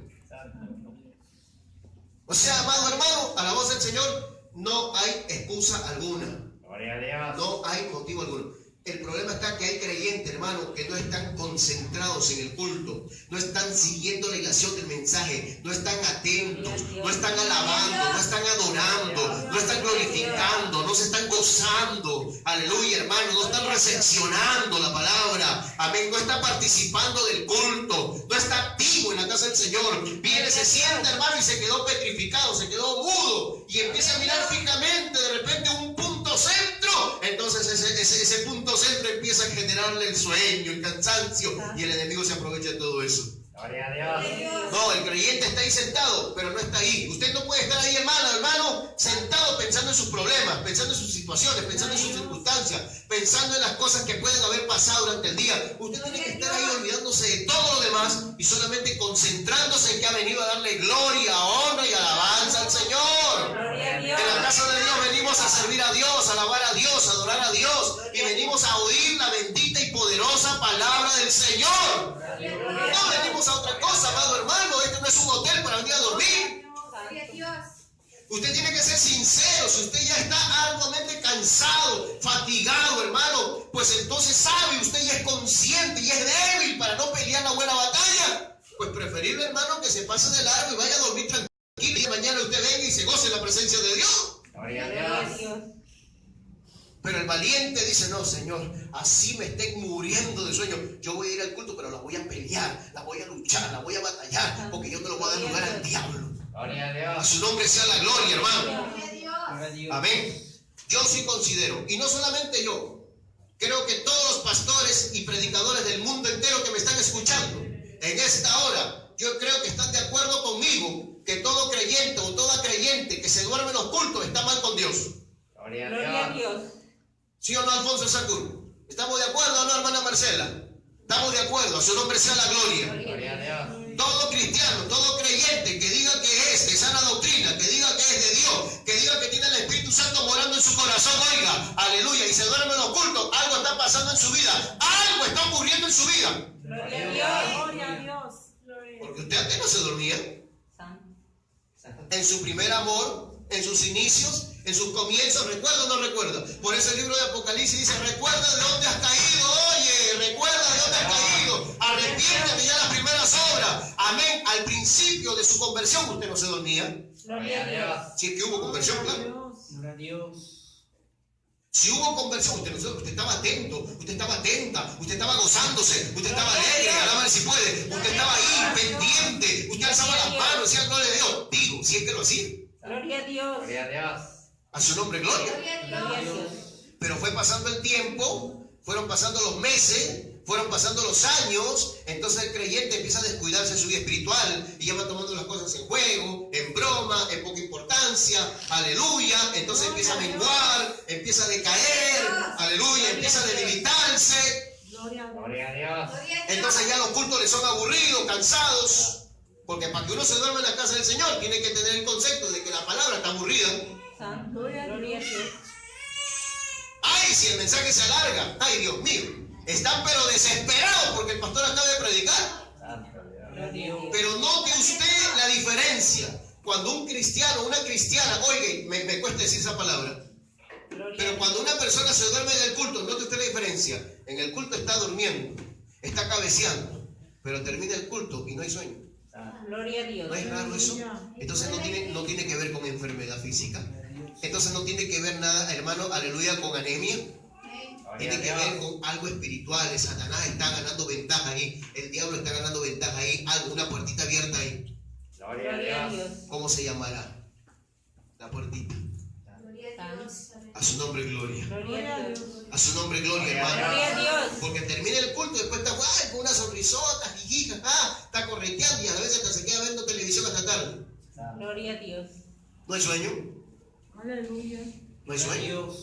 [SPEAKER 1] O sea, amado hermano, a la voz del Señor no hay excusa alguna.
[SPEAKER 5] Gloria a Dios.
[SPEAKER 1] No hay motivo alguno. El problema está que hay creyentes, hermano, que no están concentrados en el culto, no están siguiendo la ilación del mensaje, no están atentos, no están alabando, no están adorando, no están glorificando, no se están gozando, aleluya, hermano, no están recepcionando la palabra, amén, no está participando del culto, no está activo en la casa del Señor. Viene, se sienta, hermano, y se quedó petrificado, se quedó mudo y empieza a mirar fijamente de repente un punto centro. Entonces ese punto centro empieza a generarle el sueño, el cansancio, y el enemigo se aprovecha de todo eso.
[SPEAKER 5] Gloria a Dios.
[SPEAKER 1] No, el creyente está ahí sentado, pero no está ahí. Usted no puede estar ahí, hermano, sentado pensando en sus problemas, pensando en sus situaciones, pensando en sus circunstancias, pensando en las cosas que pueden haber pasado durante el día. Usted tiene que estar ahí olvidándose de todo lo demás y solamente concentrándose en que ha venido a darle gloria, honra y alabanza al Señor.
[SPEAKER 2] Gloria a Dios.
[SPEAKER 1] En la casa de Dios venimos a servir a Dios, a alabar a Dios, a adorar a Dios, y venimos a oír la bendita y poderosa palabra del Señor. No venimos a otra cosa, amado hermano. Este no es un hotel para venir a dormir.
[SPEAKER 2] Gloria a Dios.
[SPEAKER 1] Usted tiene que ser sincero. Si usted ya está arduamente cansado, fatigado, hermano, pues entonces sabe, usted ya es consciente y es débil para no pelear la buena batalla, pues preferible, hermano, que se pase de largo y vaya a dormir tranquilo, y mañana usted venga y se goce en la presencia de Dios.
[SPEAKER 5] Gloria a
[SPEAKER 2] Gloria a
[SPEAKER 5] Dios.
[SPEAKER 2] Dios.
[SPEAKER 1] Pero el valiente dice: no, Señor, así me estén muriendo de sueño, yo voy a ir al culto, pero la voy a pelear, la voy a luchar, la voy a batallar, porque yo no le voy a dar lugar al diablo.
[SPEAKER 5] Gloria a
[SPEAKER 1] A
[SPEAKER 5] Dios.
[SPEAKER 1] su nombre sea la gloria, hermano.
[SPEAKER 2] Gloria a Dios.
[SPEAKER 3] Gloria a Dios.
[SPEAKER 1] Amén. Yo sí considero, y no solamente yo, creo que todos los pastores y predicadores del mundo entero que me están escuchando en esta hora, yo creo que están de acuerdo conmigo que todo creyente o toda creyente que se duerme en los cultos está mal con Dios.
[SPEAKER 5] Gloria
[SPEAKER 2] Gloria
[SPEAKER 5] a
[SPEAKER 2] a
[SPEAKER 5] Dios.
[SPEAKER 2] Dios.
[SPEAKER 1] ¿Sí o no, Alfonso Sacur? ¿Estamos de acuerdo o no, hermana Marcela? Estamos de acuerdo, a su nombre sea la gloria.
[SPEAKER 5] Gloria a Dios.
[SPEAKER 1] Todo cristiano, todo creyente que diga que es de sana doctrina, que diga que es de Dios, que diga que tiene el Espíritu Santo morando en su corazón, oiga, aleluya, y se duerme en los cultos, algo está pasando en su vida, algo está ocurriendo en su vida.
[SPEAKER 2] Gloria a Dios.
[SPEAKER 4] Gloria a Dios.
[SPEAKER 1] Porque usted antes no se dormía. En su primer amor, en sus inicios, en sus comienzos, ¿recuerda o no recuerda? Por eso el libro de Apocalipsis dice: recuerda de dónde has caído, oye, recuerda de dónde has caído, arrepiéntete ya de las primeras obras. Amén. Al principio de su conversión usted no se dormía.
[SPEAKER 2] Gloria a Dios.
[SPEAKER 1] Si es que hubo conversión, claro.
[SPEAKER 3] Gloria a Dios.
[SPEAKER 1] Si hubo conversión, usted estaba atento, usted estaba atenta, usted estaba gozándose, usted estaba alegre, alábale si puede, usted estaba ahí pendiente, usted alzaba las manos, decía gloria a Dios. Digo, si es que lo hacía.
[SPEAKER 2] Gloria a Dios.
[SPEAKER 5] Gloria a Dios.
[SPEAKER 1] A su nombre, gloria.
[SPEAKER 2] Gloria a Dios.
[SPEAKER 1] Pero fue pasando el tiempo, fueron pasando los meses, fueron pasando los años, entonces el creyente empieza a descuidarse de su vida espiritual y ya va tomando las cosas en juego, en broma, en poca importancia, aleluya, entonces empieza a menguar, empieza a decaer, aleluya, empieza a debilitarse,
[SPEAKER 4] Gloria a Dios.
[SPEAKER 5] Gloria a Dios.
[SPEAKER 1] entonces ya los cultos le son aburridos, cansados, porque para que uno se duerma en la casa del Señor tiene que tener el concepto de que la palabra está aburrida.
[SPEAKER 2] Santo. Gloria a Dios.
[SPEAKER 1] Ay, si el mensaje se alarga. Ay, Dios mío. Están pero desesperados porque el pastor acaba de predicar.
[SPEAKER 3] Gloria a Dios.
[SPEAKER 1] Pero note usted la diferencia. Cuando un cristiano, una cristiana, oiga, me cuesta decir esa palabra. Pero cuando una persona se duerme en el culto, note usted la diferencia. En el culto está durmiendo, está cabeceando, pero termina el culto y no hay sueño.
[SPEAKER 2] Gloria a Dios.
[SPEAKER 1] ¿No es raro eso? Entonces no tiene que ver con enfermedad física. Entonces no tiene que ver nada, hermano, aleluya, con anemia. Tiene que ver con algo espiritual. Satanás está ganando ventaja ahí. El diablo está ganando ventaja ahí. Algo, una puertita abierta ahí.
[SPEAKER 2] Gloria a Dios.
[SPEAKER 1] ¿Cómo se llamará? La puertita. A su nombre gloria.
[SPEAKER 2] Gloria a Dios.
[SPEAKER 1] A su nombre gloria, hermano.
[SPEAKER 2] Gloria a Dios.
[SPEAKER 1] Porque termina el culto y después está guay, con una sonrisota, jiji, está correteando y a veces hasta se queda viendo televisión hasta tarde.
[SPEAKER 2] Gloria a Dios.
[SPEAKER 1] ¿No hay sueño?
[SPEAKER 4] Aleluya.
[SPEAKER 1] ¿No hay sueño?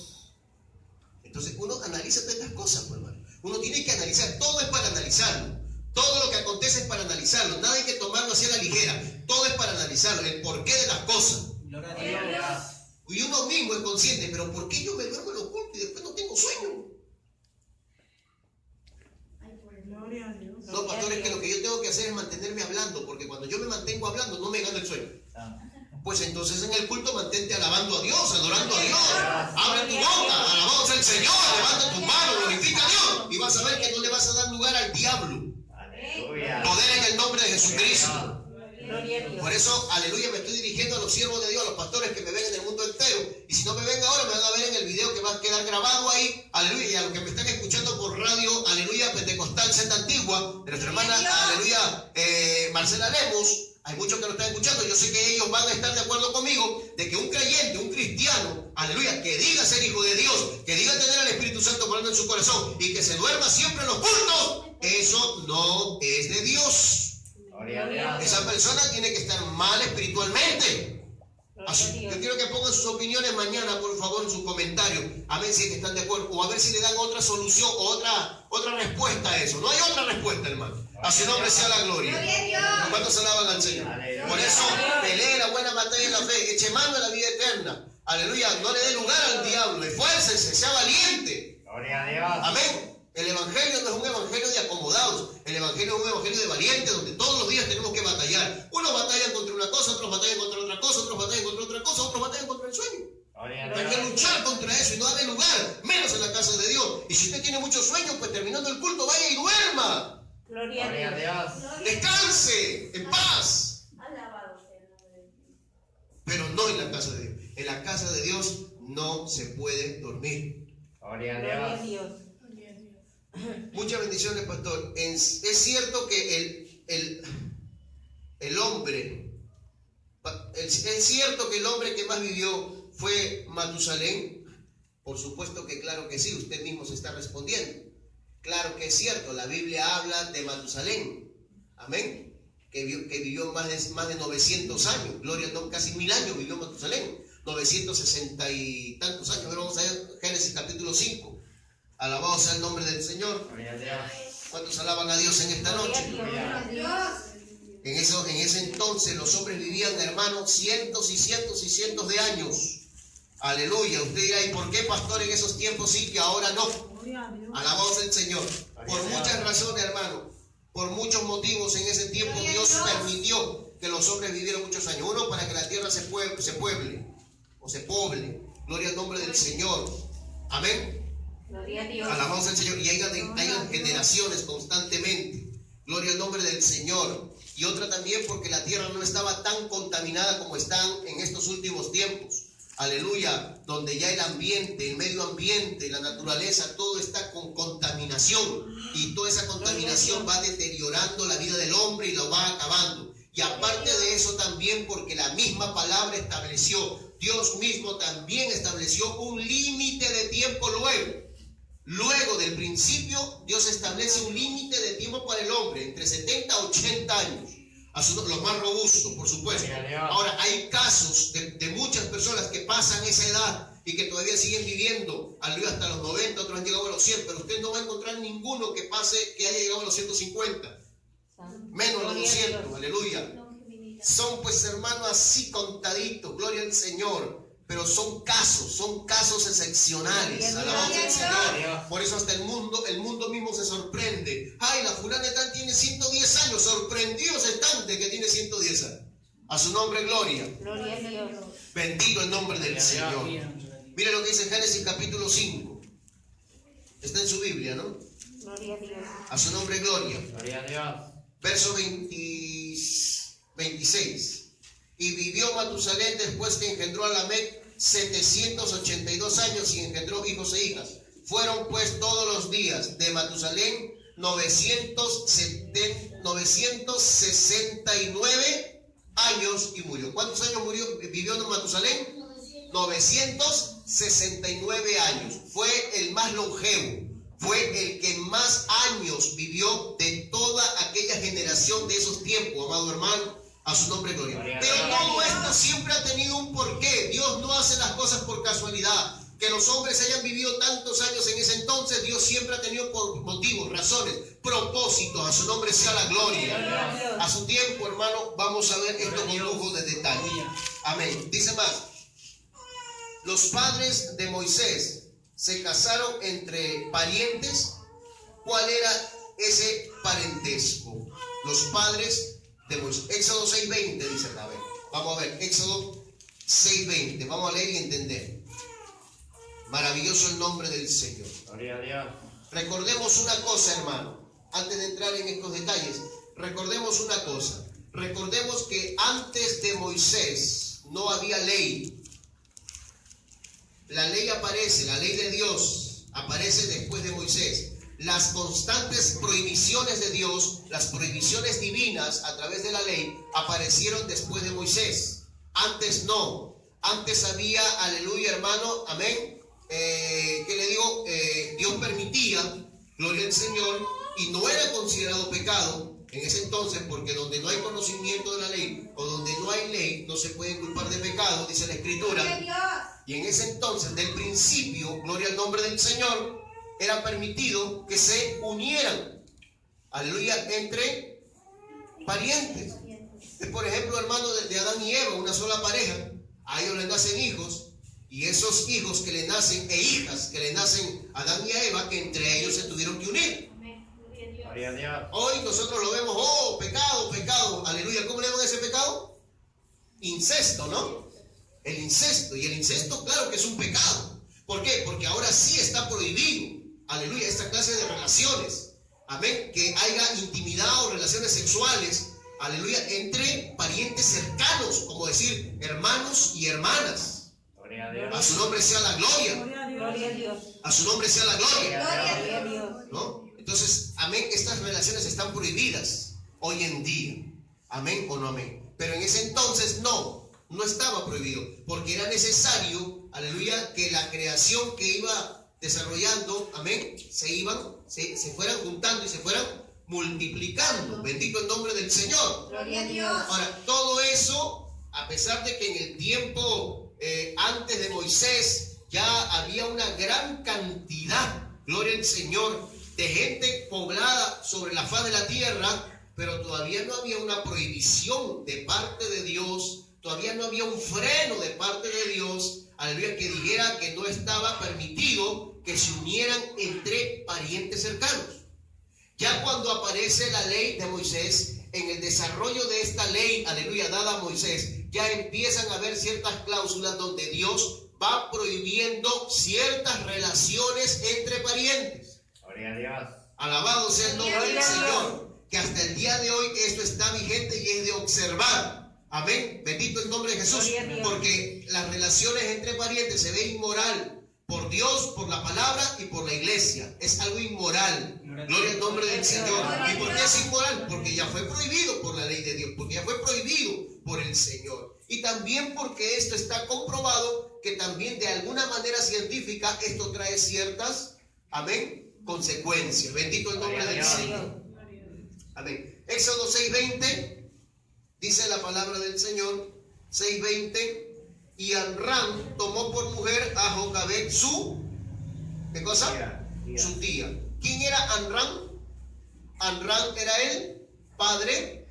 [SPEAKER 1] Entonces uno analiza todas estas cosas, pues, hermano. Uno tiene que analizar, todo es para analizarlo. Todo lo que acontece es para analizarlo. Nada hay que tomarlo así a la ligera. Todo es para analizarlo, el porqué de las cosas.
[SPEAKER 3] Gloria a Dios.
[SPEAKER 1] Y uno mismo es consciente, pero ¿por qué yo me duermo en los cultos y después no tengo sueño?
[SPEAKER 4] Gloria a Dios.
[SPEAKER 1] No, pastor, es que lo que yo tengo que hacer es mantenerme hablando, porque cuando yo me mantengo hablando no me gana el sueño. Pues entonces en el culto mantente alabando a Dios, adorando a Dios. Abre tu boca, alabamos al Señor, levanta tus manos, glorifica a Dios. Y vas a ver que no le vas a dar lugar al diablo.
[SPEAKER 5] Aleluya.
[SPEAKER 1] Poder en el nombre de Jesucristo.
[SPEAKER 2] Gloria a Dios.
[SPEAKER 1] Por eso, aleluya, me estoy dirigiendo a los siervos de Dios, a los pastores que me ven en el mundo entero. Y si no me ven ahora, me van a ver en el video que va a quedar grabado ahí. Aleluya. Y a los que me están escuchando por radio, aleluya, Pentecostal Senda Antigua, de nuestra hermana, aleluya, Marcela Lemos. Hay muchos que lo están escuchando. Yo sé que ellos van a estar de acuerdo conmigo de que un creyente, un cristiano, aleluya, que diga ser hijo de Dios, que diga tener al Espíritu Santo morando en su corazón y que se duerma siempre en los cultos, eso no es de Dios.
[SPEAKER 5] Gloria a Dios.
[SPEAKER 1] Esa persona tiene que estar mal espiritualmente.
[SPEAKER 2] Gloria a Dios.
[SPEAKER 1] Yo quiero que pongan sus opiniones mañana, por favor, en sus comentarios. A ver si es que están de acuerdo. O a ver si le dan otra solución o otra respuesta a eso. No hay otra respuesta, hermano. A su nombre sea la gloria. ¿Cuántos alaban al Señor?
[SPEAKER 5] Aleluya.
[SPEAKER 1] Por eso, pelee la buena batalla de la fe. Eche mano a la vida eterna. Aleluya. No le dé lugar al diablo. Esfuércese, sea valiente.
[SPEAKER 5] Gloria a Dios.
[SPEAKER 1] Amén. El evangelio no es un evangelio de acomodados. El evangelio es un evangelio de valientes, donde todos los días tenemos que batallar. Unos batallan contra una cosa, otros batallan contra otra cosa, otros batallan contra otra cosa, otros batallan contra el sueño.
[SPEAKER 5] Gloria a
[SPEAKER 1] Hay que
[SPEAKER 5] Dios.
[SPEAKER 1] luchar contra eso y no darle lugar, menos en la casa de Dios. Y si usted tiene muchos sueños, pues terminando el culto, vaya y duerma.
[SPEAKER 2] Gloria
[SPEAKER 5] Gloria
[SPEAKER 2] a
[SPEAKER 5] a
[SPEAKER 2] Dios.
[SPEAKER 5] Dios.
[SPEAKER 1] Descanse, en paz.
[SPEAKER 6] Alabado sea el nombre de Dios.
[SPEAKER 1] Pero no en la casa de Dios. En la casa de Dios no se puede dormir.
[SPEAKER 5] Gloria
[SPEAKER 2] Gloria a
[SPEAKER 5] a Dios.
[SPEAKER 2] Dios.
[SPEAKER 1] Muchas bendiciones, pastor. Es cierto que el hombre, es cierto que el hombre que más vivió fue Matusalén. Por supuesto que claro que sí, usted mismo se está respondiendo. Claro que es cierto, la Biblia habla de Matusalén. Amén. Que vivió más de 900 años. Gloria a Dios, casi 1000 años vivió Matusalén. 960 y tantos años. Ahora vamos a ver Génesis capítulo 5. Alabado sea el nombre del Señor.
[SPEAKER 5] Gloria a Dios.
[SPEAKER 1] ¿Cuántos alaban a Dios en esta noche?
[SPEAKER 2] Gloria a Dios.
[SPEAKER 1] En ese entonces los hombres vivían, hermanos, cientos y cientos y cientos de años. Aleluya. Usted dirá, ¿y por qué, pastor, en esos tiempos sí que ahora no?
[SPEAKER 4] Gloria a Dios.
[SPEAKER 1] Alabado sea el Señor. Por muchas razones, hermano. Por muchos motivos en ese tiempo Dios permitió que los hombres vivieran muchos años. Uno, para que la tierra se pueble o se poble. Gloria al nombre del Señor. Amén.
[SPEAKER 2] Gloria a Dios.
[SPEAKER 1] Alabamos al Señor y hayan generaciones constantemente. Gloria al nombre del Señor. Y otra también porque la tierra no estaba tan contaminada como están en estos últimos tiempos. Aleluya. Donde ya el ambiente, el medio ambiente, la naturaleza, todo está con contaminación. Y toda esa contaminación va deteriorando la vida del hombre y lo va acabando. Y aparte de eso también porque la misma palabra estableció, Dios mismo también estableció un límite de tiempo Luego del principio, Dios establece un límite de tiempo para el hombre, entre 70 a 80 años. Los más robustos, por supuesto. Ahora, hay casos de muchas personas que pasan esa edad y que todavía siguen viviendo, aleluya, hasta los 90, otros han llegado a los 100, pero usted no va a encontrar ninguno que haya llegado a los 150, menos a los 200, aleluya. Son pues, hermanos, así contaditos, gloria al Señor. Pero son casos excepcionales. Alabado sea el Señor. Por eso hasta el mundo mismo se sorprende. Ay, la fulana de tal tiene 110 años. Sorprendidos están de que tiene 110 años. A su nombre, gloria.
[SPEAKER 2] Gloria a Dios.
[SPEAKER 1] Bendito el nombre del Señor. Mira lo que dice Génesis capítulo 5. Está en su Biblia, ¿no?
[SPEAKER 2] Gloria a Dios.
[SPEAKER 1] A su nombre, gloria.
[SPEAKER 5] Gloria a Dios.
[SPEAKER 1] Verso 26. Y vivió Matusalén después que engendró a Lamec 782 años y engendró hijos e hijas. Fueron pues todos los días de Matusalén 969 años y murió. ¿Cuántos años vivió Matusalén? 969 años. Fue el más longevo. Fue el que más años vivió de toda aquella generación de esos tiempos, amado hermano. A su nombre, gloria. Pero todo esto siempre ha tenido un porqué. Dios no hace las cosas por casualidad. Que los hombres hayan vivido tantos años en ese entonces, Dios siempre ha tenido motivos, razones, propósitos. A su nombre sea la gloria. A su tiempo, hermano, vamos a ver esto con lujo de detalle. Amén. Dice más. Los padres de Moisés se casaron entre parientes. ¿Cuál era ese parentesco? Los padres de Moisés. Éxodo 6:20 dice, a ver, vamos a ver, Éxodo 6:20, vamos a leer y entender. Maravilloso el nombre del Señor.
[SPEAKER 5] Gloria a Dios.
[SPEAKER 1] Recordemos una cosa, hermano, antes de entrar en estos detalles, recordemos una cosa. Recordemos que antes de Moisés no había ley. La ley aparece, la ley de Dios aparece después de Moisés. Las constantes prohibiciones de Dios, las prohibiciones divinas a través de la ley, aparecieron después de Moisés. Antes no. Antes había, aleluya, hermano, amén. ¿Qué le digo? Dios permitía, gloria al Señor, y no era considerado pecado en ese entonces, porque donde no hay conocimiento de la ley o donde no hay ley, no se puede culpar de pecado, dice la Escritura. Y en ese entonces, del principio, gloria al nombre del Señor, era permitido que se unieran, aleluya, entre parientes. Por ejemplo, hermano, de Adán y Eva, una sola pareja, a ellos les nacen hijos, y esos hijos que le nacen, e hijas que le nacen a Adán y a Eva, que entre ellos se tuvieron que unir.
[SPEAKER 5] Gloria a Dios.
[SPEAKER 1] Hoy nosotros lo vemos, oh, pecado, pecado, aleluya. ¿Cómo le llaman ese pecado? Incesto, ¿no? El incesto, y el incesto, claro que es un pecado. ¿Por qué? Porque ahora sí está prohibido, aleluya, esta clase de relaciones, amén, que haya intimidad o relaciones sexuales, aleluya, entre parientes cercanos, como decir hermanos y hermanas.
[SPEAKER 5] Gloria a Dios.
[SPEAKER 1] A su nombre sea la gloria.
[SPEAKER 2] Gloria a Dios.
[SPEAKER 1] A su nombre sea la gloria.
[SPEAKER 2] Gloria a Dios.
[SPEAKER 1] ¿No? Entonces, amén, estas relaciones están prohibidas hoy en día. Amén o no amén. Pero en ese entonces no estaba prohibido, porque era necesario, aleluya, que la creación que iba desarrollando, amén, se fueran juntando y se fueran multiplicando. Bendito el nombre del Señor.
[SPEAKER 2] Gloria a Dios.
[SPEAKER 1] Ahora, todo eso, a pesar de que en el tiempo antes de Moisés ya había una gran cantidad, gloria al Señor, de gente poblada sobre la faz de la tierra, pero todavía no había una prohibición de parte de Dios. Todavía no había un freno de parte de Dios, aleluya, que dijera que no estaba permitido que se unieran entre parientes cercanos. Ya cuando aparece la ley de Moisés, en el desarrollo de esta ley, aleluya, dada a Moisés, ya empiezan a haber ciertas cláusulas donde Dios va prohibiendo ciertas relaciones entre parientes.
[SPEAKER 5] Gloria a Dios.
[SPEAKER 1] Alabado sea el nombre del Señor, que hasta el día de hoy esto está vigente y es de observar. Amén, bendito el nombre de Jesús, porque las relaciones entre parientes se ve inmoral por Dios, por la palabra y por la iglesia. Es algo inmoral. Gloria al nombre del Señor. ¿Y por qué es inmoral? Porque ya fue prohibido por la ley de Dios, porque ya fue prohibido por el Señor. Y también porque esto está comprobado que también de alguna manera científica esto trae ciertas, amén, consecuencias. Bendito el nombre del Señor. Amén. Éxodo 6:20. Dice la palabra del Señor, 6:20, y Amram tomó por mujer a Jocabed su, ¿qué cosa?
[SPEAKER 5] Tía.
[SPEAKER 1] Su tía. ¿Quién era Amram? Amram era el padre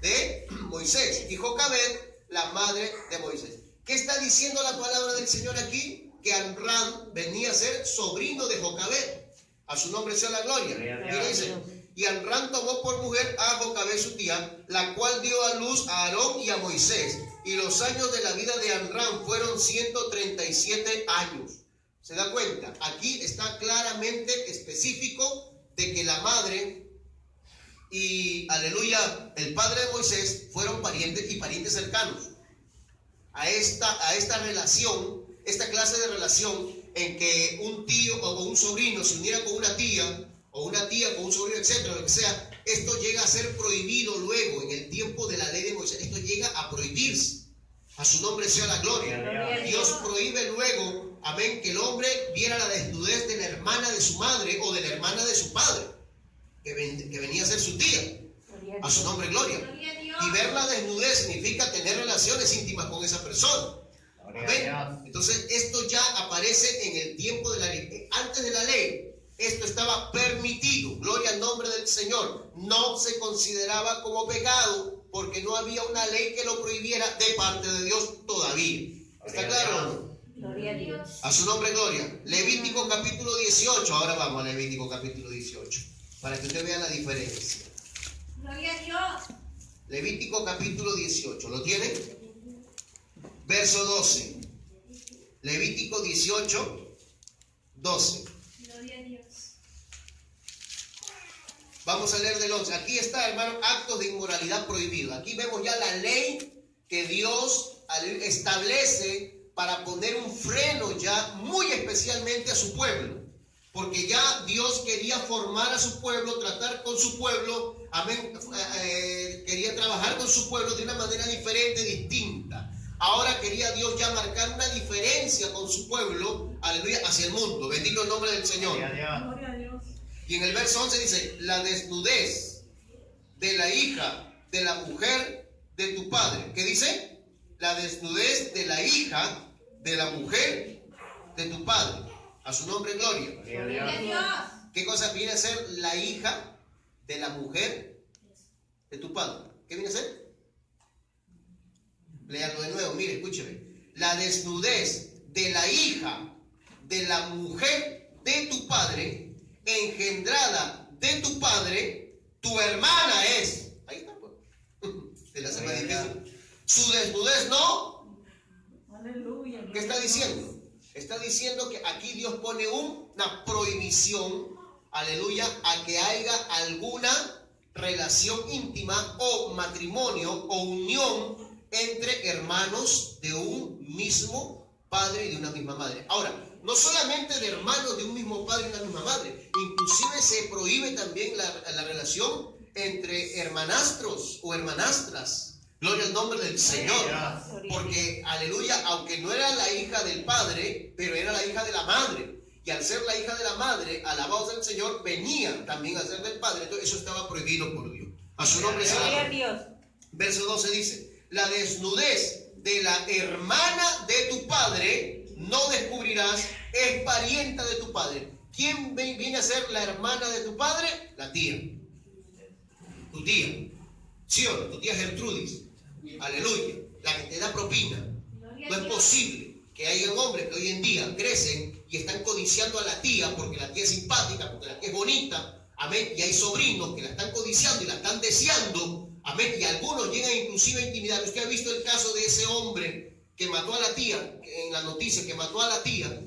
[SPEAKER 1] de Moisés y Jocabed la madre de Moisés. ¿Qué está diciendo la palabra del Señor aquí? Que Amram venía a ser sobrino de Jocabed. A su nombre sea la gloria. Mira, dice, y Amram tomó por mujer a Jocabed su tía, la cual dio a luz a Aarón y a Moisés. Y los años de la vida de Amram fueron 137 años. ¿Se da cuenta? Aquí está claramente específico de que la madre y, aleluya, el padre de Moisés fueron parientes y parientes cercanos. A esta relación, esta clase de relación en que un tío o un sobrino se uniera con una tía, o una tía con un sobrino, etcétera, lo que sea, esto llega a ser prohibido luego en el tiempo de la ley de Moisés. Esto llega a prohibirse. A su nombre sea la gloria. Dios prohíbe luego, amén, que el hombre viera la desnudez de la hermana de su madre o de la hermana de su padre, que venía a ser su tía. A su nombre, gloria. Y ver la desnudez significa tener relaciones íntimas con esa persona. Amén. Entonces esto ya aparece en el tiempo de la ley. Antes de la ley, esto estaba permitido. Gloria al nombre del Señor. No se consideraba como pecado porque no había una ley que lo prohibiera de parte de Dios todavía. ¿Está claro?
[SPEAKER 2] Gloria a Dios.
[SPEAKER 1] A su nombre, gloria. Levítico capítulo 18. Ahora vamos a Levítico capítulo 18 para que usted vea la diferencia.
[SPEAKER 6] Gloria a Dios.
[SPEAKER 1] Levítico capítulo 18. ¿Lo tiene? Verso 12. Levítico 18, 12.
[SPEAKER 6] Gloria a Dios.
[SPEAKER 1] Vamos a leer del 11. Aquí está, hermano, actos de inmoralidad prohibidos. Aquí vemos ya la ley que Dios establece para poner un freno ya muy especialmente a su pueblo. Porque ya Dios quería formar a su pueblo, tratar con su pueblo, amén, quería trabajar con su pueblo de una manera diferente, distinta. Ahora quería Dios ya marcar una diferencia con su pueblo, aleluya, hacia el mundo. Bendito el nombre del Señor.
[SPEAKER 4] Gloria a Dios.
[SPEAKER 1] Y en el verso 11 dice, la desnudez de la hija de la mujer de tu padre. ¿Qué dice? La desnudez de la hija de la mujer de tu padre. A su nombre, gloria.
[SPEAKER 6] Gloria a Dios.
[SPEAKER 1] ¿Qué cosa viene a ser la hija de la mujer de tu padre? ¿Qué viene a ser? Léalo de nuevo, mire, escúcheme. La desnudez de la hija de la mujer de tu padre, engendrada de tu padre, tu hermana es. Ahí está, pues. Se la hace más difícil. Su desnudez no.
[SPEAKER 4] Aleluya.
[SPEAKER 1] ¿Qué está diciendo? Está diciendo que aquí Dios pone una prohibición, aleluya, a que haya alguna relación íntima o matrimonio o unión entre hermanos de un mismo padre y de una misma madre. Ahora, no solamente de hermanos de un mismo padre y una misma madre, inclusive se prohíbe también la relación entre hermanastros o hermanastras. Gloria al nombre del Señor. Porque, aleluya, aunque no era la hija del padre, pero era la hija de la madre. Y al ser la hija de la madre, alabados del Señor, venía también a ser del padre. Entonces eso estaba prohibido por Dios. A su nombre sea
[SPEAKER 2] Gloria a
[SPEAKER 1] la
[SPEAKER 2] Dios.
[SPEAKER 1] Verso 12 dice, la desnudez de la hermana de tu padre no descubrirás, es parienta de tu padre. ¿Quién viene a ser la hermana de tu padre? La tía. Tu tía. ¿Sí o no? Tu tía Gertrudis. Aleluya. La que te da propina. No es posible que haya hombres que hoy en día crecen y están codiciando a la tía porque la tía es simpática, porque la tía es bonita. Amén. Y hay sobrinos que la están codiciando y la están deseando. Amén. Y algunos llegan inclusive a intimidar. Usted ha visto el caso de ese hombre que mató a la tía, en la noticia, que mató a la tía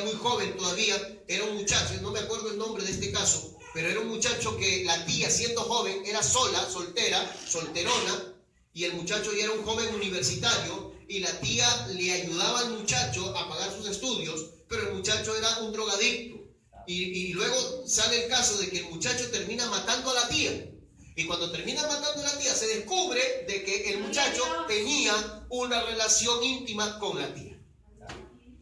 [SPEAKER 1] muy joven todavía, era un muchacho, no me acuerdo el nombre de este caso, pero era un muchacho que la tía, siendo joven, era sola, solterona, y el muchacho ya era un joven universitario, y la tía le ayudaba al muchacho a pagar sus estudios, pero el muchacho era un drogadicto. Y luego sale el caso de que el muchacho termina matando a la tía. Y cuando termina matando a la tía, se descubre de que el muchacho tenía una relación íntima con la tía.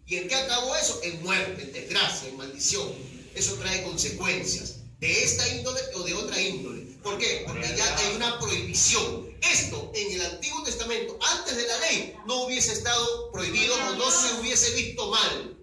[SPEAKER 1] ¿Y en qué acabó eso? En muerte, en desgracia, en maldición. Eso trae consecuencias de esta índole o de otra índole. ¿Por qué? Porque ya hay una prohibición. Esto en el Antiguo Testamento, antes de la ley, no hubiese estado prohibido o no se hubiese visto mal.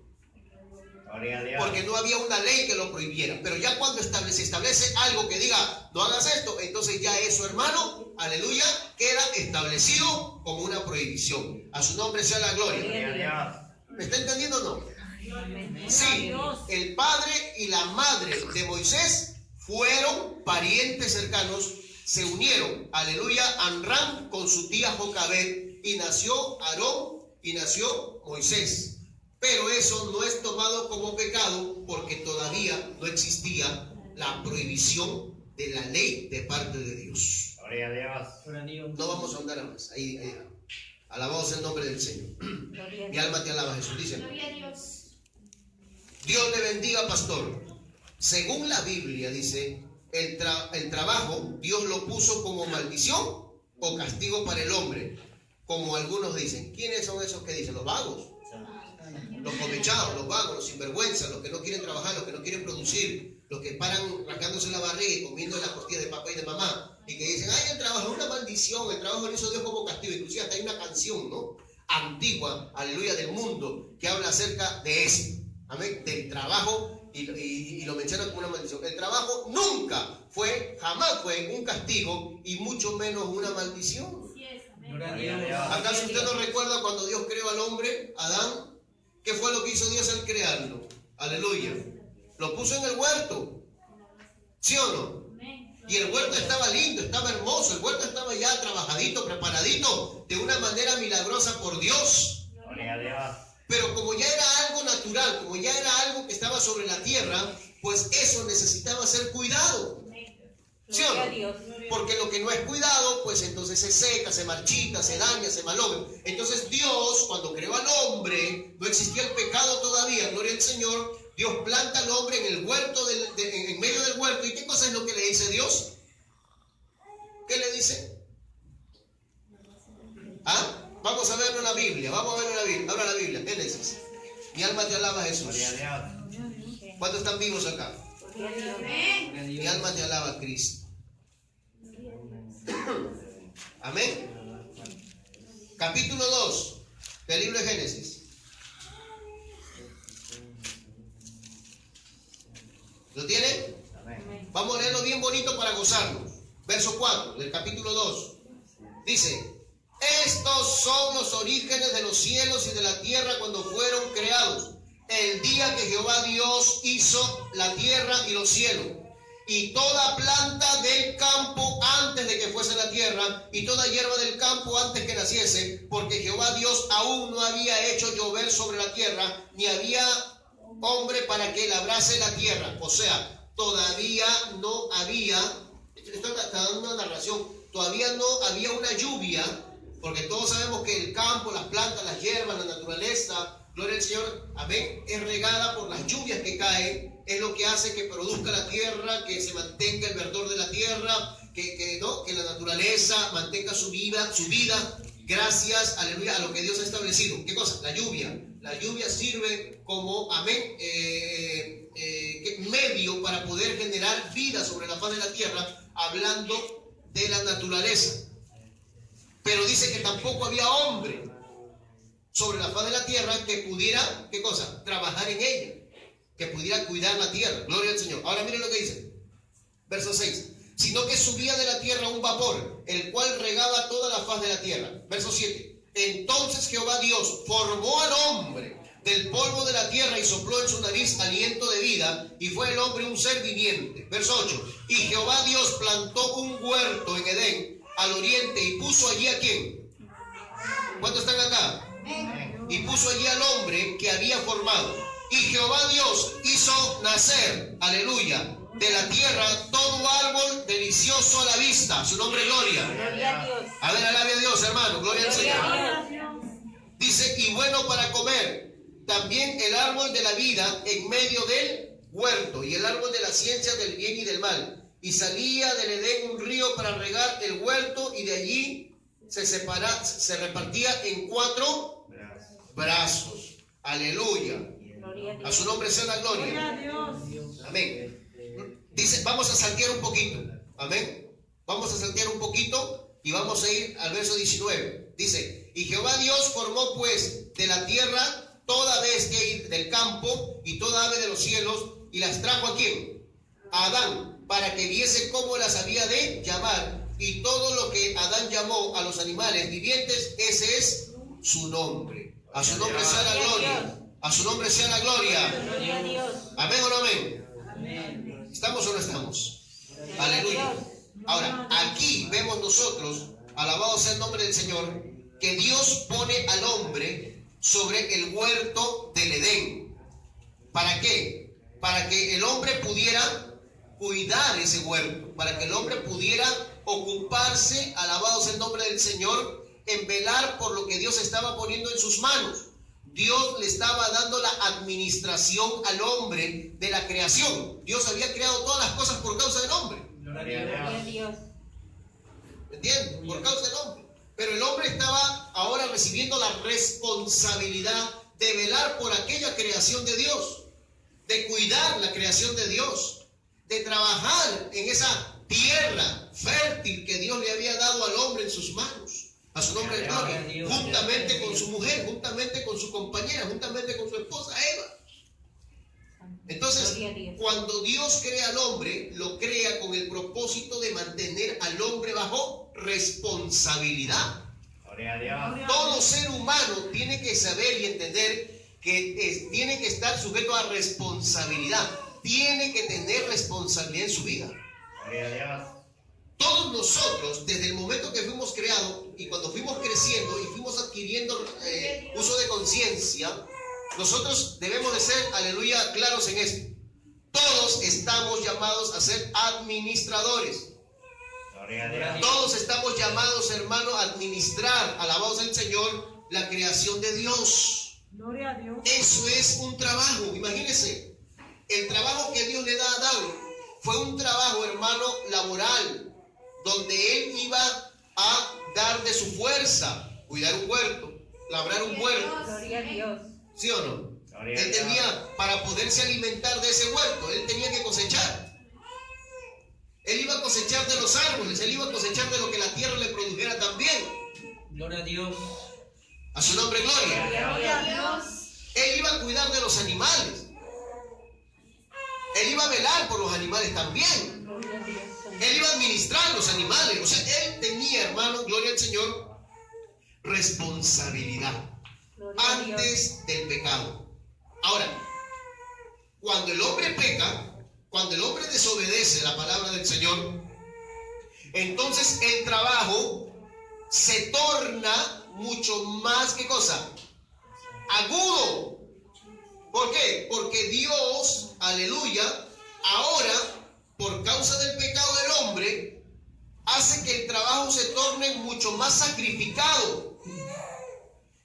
[SPEAKER 1] Porque no había una ley que lo prohibiera. Pero ya cuando se establece algo que diga, no hagas esto, entonces ya eso, hermano, aleluya, queda establecido como una prohibición. A su nombre sea la gloria.
[SPEAKER 5] Gloria a Dios.
[SPEAKER 1] ¿Me está entendiendo o no?
[SPEAKER 4] Gloria
[SPEAKER 1] Sí,
[SPEAKER 4] a Dios.
[SPEAKER 1] el padre y la madre de Moisés fueron parientes cercanos, se unieron, aleluya, Amram con su tía Jocabed, y nació Aarón y nació Moisés. Pero eso no es tomado como pecado porque todavía no existía la prohibición de la ley de parte de Dios.
[SPEAKER 5] Gloria a Dios.
[SPEAKER 3] Gloria a Dios.
[SPEAKER 1] No vamos a andar más. Ahí. Alabamos el nombre del Señor.
[SPEAKER 2] Gloria a
[SPEAKER 1] Mi
[SPEAKER 2] Dios.
[SPEAKER 1] alma te alaba, Jesús. Dice:
[SPEAKER 6] Gloria a Dios.
[SPEAKER 1] Dios le bendiga, pastor. Según la Biblia dice, el trabajo Dios lo puso como maldición o castigo para el hombre, como algunos dicen. ¿Quiénes son esos que dicen? Los vagos, los comechados, los vagos, los sinvergüenzas, los que no quieren trabajar, los que no quieren producir, los que paran rascándose la barriga y comiendo las costillas de papá y de mamá, y que dicen, ay, el trabajo es una maldición, el trabajo lo hizo Dios como castigo. Inclusive hasta hay una canción, ¿no?, antigua, aleluya, del mundo, que habla acerca de eso, amén, del trabajo, y lo menciona como una maldición. El trabajo nunca fue, jamás fue un castigo, y mucho menos una maldición.
[SPEAKER 6] Así es, amén.
[SPEAKER 3] Gloria a
[SPEAKER 5] Gloria a
[SPEAKER 3] Dios.
[SPEAKER 5] Dios.
[SPEAKER 1] ¿Acaso usted no recuerda cuando Dios creó al hombre, Adán? ¿Qué fue lo que hizo Dios al crearlo? Aleluya. Lo puso en el huerto, ¿sí o no?
[SPEAKER 6] Amén.
[SPEAKER 1] Y el huerto estaba lindo, estaba hermoso, el huerto estaba ya trabajadito, preparadito, de una manera milagrosa por Dios.
[SPEAKER 5] Gloria a Dios.
[SPEAKER 1] Pero como ya era algo natural, como ya era algo que estaba sobre la tierra, pues eso necesitaba ser cuidado. ¿Sí o
[SPEAKER 2] Gloria a
[SPEAKER 1] no?
[SPEAKER 2] Dios.
[SPEAKER 1] Porque lo que no es cuidado, pues entonces se seca, se marchita, se daña, se malogra. Entonces Dios, cuando creó al hombre, no existía el pecado todavía, gloria al Señor. Dios planta al hombre en el huerto, en medio del huerto. ¿Y qué cosa es lo que le dice Dios? ¿Qué le dice? ¿Ah? Vamos a verlo en la Biblia, vamos a verlo en la Biblia. Abra la Biblia, Génesis. Mi alma te alaba, Jesús.
[SPEAKER 5] Gloria a Dios.
[SPEAKER 1] ¿Cuántos están vivos acá?
[SPEAKER 2] Gloria a Dios.
[SPEAKER 6] Amén.
[SPEAKER 3] Gloria a
[SPEAKER 1] Mi
[SPEAKER 3] Dios.
[SPEAKER 1] alma te alaba, Cristo. Amén. Capítulo 2 del libro de Génesis. ¿Lo tiene?
[SPEAKER 5] Amén.
[SPEAKER 1] Vamos a leerlo bien bonito para gozarnos. Verso 4 del capítulo 2. Dice: estos son los orígenes de los cielos y de la tierra cuando fueron creados, el día que Jehová Dios hizo la tierra y los cielos, y toda planta del campo antes de que fuese la tierra, y toda hierba del campo antes que naciese, porque Jehová Dios aún no había hecho llover sobre la tierra, ni había hombre para que labrase la tierra. O sea, todavía no había, esto está dando una narración, todavía no había una lluvia, porque todos sabemos que el campo, las plantas, las hierbas, la naturaleza, gloria al Señor, amén, es regada por las lluvias que caen, es lo que hace que produzca la tierra, que se mantenga el verdor de la tierra, que la naturaleza mantenga su vida, gracias, aleluya, a lo que Dios ha establecido. ¿Qué cosa? La lluvia. La lluvia sirve como, amén, medio para poder generar vida sobre la faz de la tierra, hablando de la naturaleza. Pero dice que tampoco había hombre sobre la faz de la tierra que pudiera, ¿qué cosa? Trabajar en ella, que pudiera cuidar la tierra. Gloria al Señor. Ahora miren lo que dice. Verso 6. Sino que subía de la tierra un vapor, el cual regaba toda la faz de la tierra. Verso 7. Entonces Jehová Dios formó al hombre del polvo de la tierra y sopló en su nariz aliento de vida, y fue el hombre un ser viviente. Verso 8. Y Jehová Dios plantó un huerto en Edén, al oriente, y puso allí ¿a quién? ¿Cuántos están acá? Y puso allí al hombre que había formado. Y Jehová Dios hizo nacer, aleluya, de la tierra todo árbol delicioso a la vista. Su nombre, gloria.
[SPEAKER 2] Gloria a Dios.
[SPEAKER 1] A ver, alabe a Dios, hermano. Gloria al
[SPEAKER 2] Gloria
[SPEAKER 1] Señor.
[SPEAKER 2] a Dios.
[SPEAKER 1] Dice, y bueno para comer. También el árbol de la vida en medio del huerto, y el árbol de la ciencia del bien y del mal. Y salía del Edén un río para regar el huerto, y de allí se repartía en 4 brazos. Aleluya.
[SPEAKER 2] Gloria a
[SPEAKER 1] A
[SPEAKER 2] Dios.
[SPEAKER 1] su nombre sea la
[SPEAKER 4] Gloria
[SPEAKER 1] gloria.
[SPEAKER 4] a Dios.
[SPEAKER 1] Amén. Dice, vamos a saltear un poquito. Amén. Vamos a saltear un poquito y vamos a ir al verso 19. Dice, y Jehová Dios formó pues de la tierra toda bestia del campo y toda ave de los cielos, y las trajo ¿a quién? A Adán, para que viese cómo las había de llamar. y todo lo que Adán llamó a los animales vivientes, ese es su nombre. A su nombre sea la gloria. A su nombre sea la gloria.
[SPEAKER 2] Gloria a Dios.
[SPEAKER 1] ¿Amén o no amén?
[SPEAKER 4] Amén.
[SPEAKER 1] ¿Estamos o no estamos? Aleluya. Ahora, aquí vemos nosotros, alabado sea el nombre del Señor, que Dios pone al hombre sobre el huerto del Edén. ¿Para qué? Para que el hombre pudiera cuidar ese huerto, para que el hombre pudiera ocuparse, alabado sea el nombre del Señor, en velar por lo que Dios estaba poniendo en sus manos. Dios le estaba dando la administración al hombre de la creación. Dios había creado todas las cosas por causa del hombre.
[SPEAKER 4] Gloria a Dios.
[SPEAKER 2] Gloria a Dios.
[SPEAKER 1] ¿Entiendes? Por causa del hombre. Pero el hombre estaba ahora recibiendo la responsabilidad de velar por aquella creación de Dios, de cuidar la creación de Dios, de trabajar en esa tierra fértil que Dios le había dado al hombre en sus manos. A su nombre de gloria, juntamente con su mujer, juntamente con su compañera, juntamente con su esposa Eva. Entonces, cuando Dios crea al hombre, lo crea con el propósito de mantener al hombre bajo responsabilidad.
[SPEAKER 5] Gloria a Dios.
[SPEAKER 1] Todo ser humano tiene que saber y entender que tiene que estar sujeto a responsabilidad. Tiene que tener responsabilidad en su vida.
[SPEAKER 5] Gloria a Dios.
[SPEAKER 1] Todos nosotros, desde el momento que fuimos creados y cuando fuimos creciendo y fuimos adquiriendo uso de conciencia, nosotros debemos de ser, aleluya, claros en esto. Todos estamos llamados a ser administradores.
[SPEAKER 5] Gloria a Dios.
[SPEAKER 1] Todos estamos llamados, hermano, a administrar, alabados al Señor, la creación de Dios.
[SPEAKER 7] Gloria a Dios.
[SPEAKER 1] Eso es un trabajo, imagínense. El trabajo que Dios le da a Adán fue un trabajo, hermano, laboral, donde él iba a dar de su fuerza, cuidar un huerto, labrar un huerto.
[SPEAKER 2] Gloria a Dios.
[SPEAKER 1] ¿Sí o no?
[SPEAKER 5] Gloria a
[SPEAKER 1] Él
[SPEAKER 5] Dios.
[SPEAKER 1] tenía, para poderse alimentar de ese huerto, él tenía que cosechar. Él iba a cosechar de los árboles, él iba a cosechar de lo que la tierra le produjera también.
[SPEAKER 4] Gloria a Dios.
[SPEAKER 1] A su nombre, gloria.
[SPEAKER 2] Gloria a Dios.
[SPEAKER 1] Él iba a cuidar de los animales. Él iba a velar por los animales también.
[SPEAKER 2] Gloria a Dios.
[SPEAKER 1] Él iba a administrar los animales. O sea, él tenía, hermano, gloria al Señor, responsabilidad
[SPEAKER 2] Gloria a Dios.
[SPEAKER 1] antes del pecado. Ahora, cuando el hombre peca, cuando el hombre desobedece la palabra del Señor, entonces el trabajo se torna mucho más, ¿qué cosa? Agudo. ¿Por qué? Porque Dios, aleluya, ahora, por causa del pecado del hombre, hace que el trabajo se torne mucho más sacrificado.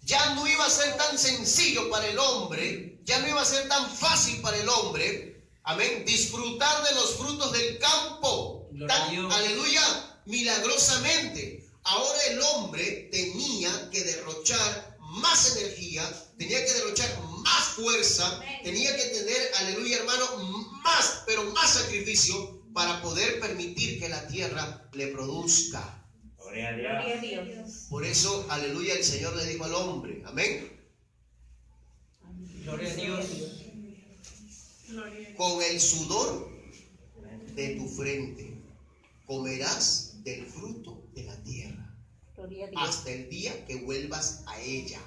[SPEAKER 1] Ya no iba a ser tan sencillo para el hombre, ya no iba a ser tan fácil para el hombre, amén, disfrutar de los frutos del campo,
[SPEAKER 4] Gloria a Dios.
[SPEAKER 1] aleluya, milagrosamente. Ahora el hombre tenía que derrochar más energía, tenía que derrochar más fuerza, tenía que tener, aleluya, hermano, más, pero más sacrificio para poder permitir que la tierra le produzca.
[SPEAKER 5] Gloria a
[SPEAKER 2] Gloria a
[SPEAKER 5] Dios.
[SPEAKER 2] Dios.
[SPEAKER 1] Por eso, aleluya, el Señor le dijo al hombre, amén,
[SPEAKER 4] Gloria a Dios.
[SPEAKER 1] con el sudor de tu frente comerás del fruto de la tierra
[SPEAKER 2] Gloria a Dios.
[SPEAKER 1] hasta el día que vuelvas a ella,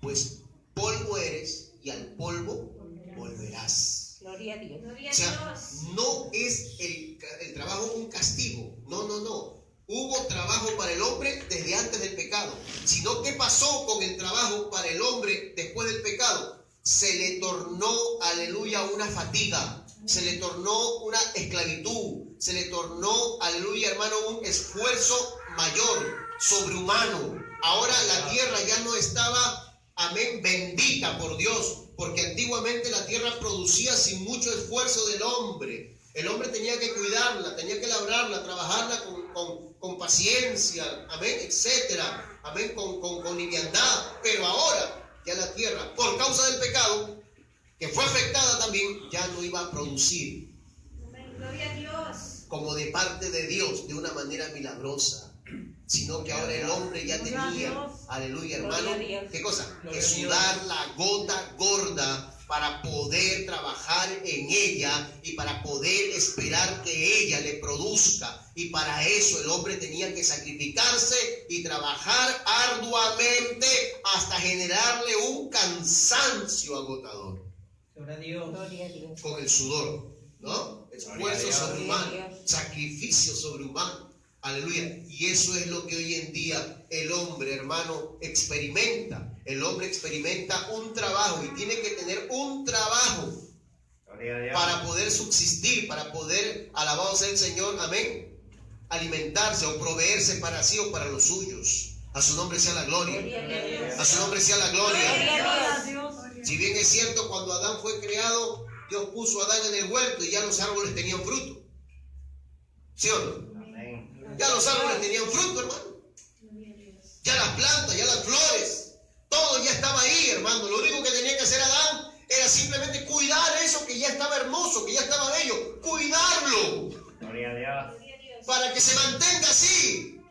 [SPEAKER 1] pues polvo eres y al polvo volverás.
[SPEAKER 2] Gloria a Dios.
[SPEAKER 6] Gloria
[SPEAKER 1] O
[SPEAKER 6] a
[SPEAKER 1] sea,
[SPEAKER 6] Dios.
[SPEAKER 1] no es el trabajo un castigo, no. Hubo trabajo para el hombre desde antes del pecado, sino ¿qué pasó con el trabajo para el hombre después del pecado? Se le tornó, aleluya, una fatiga, se le tornó una esclavitud, se le tornó, aleluya, hermano, un esfuerzo mayor, sobrehumano. Ahora la tierra ya no estaba, amén, bendita por Dios, porque antiguamente la tierra producía sin mucho esfuerzo del hombre. El hombre tenía que cuidarla, tenía que labrarla, trabajarla con paciencia, amén, etcétera, amén, con liviandad. Pero ahora ya la tierra, por causa del pecado, que fue afectada también, ya no iba a producir
[SPEAKER 6] Gloria a Dios.
[SPEAKER 1] como de parte de Dios, de una manera milagrosa, sino que ahora el hombre ya tenía, aleluya, hermano,
[SPEAKER 2] Gloria a Dios.
[SPEAKER 1] ¿qué cosa?
[SPEAKER 4] Gloria
[SPEAKER 1] Que
[SPEAKER 4] a Dios.
[SPEAKER 1] sudar la gota gorda para poder trabajar en ella y para poder esperar que ella le produzca Y para eso el hombre tenía que sacrificarse y trabajar arduamente hasta generarle un cansancio agotador.
[SPEAKER 4] Gloria a Dios.
[SPEAKER 2] Gloria a Dios.
[SPEAKER 1] Con el sudor, ¿no? Esfuerzo sobrehumano, sacrificio sobrehumano. Aleluya. Y eso es lo que hoy en día el hombre, hermano, experimenta. El hombre experimenta un trabajo y tiene que tener un trabajo para poder subsistir, para poder, alabado sea el Señor, amén, alimentarse o proveerse para sí o para los suyos. A su nombre sea la gloria. A su nombre sea la gloria. Si bien es cierto, cuando Adán fue creado, Dios puso a Adán en el huerto y ya los árboles tenían fruto. ¿Sí o no? Ya los árboles tenían fruto, hermano. Ya las plantas, ya las flores, todo ya estaba ahí, hermano. Lo único que tenía que hacer Adán era simplemente cuidar eso que ya estaba hermoso, que ya estaba bello. Cuidarlo.
[SPEAKER 5] Gloria a Dios.
[SPEAKER 1] Para que se mantenga así.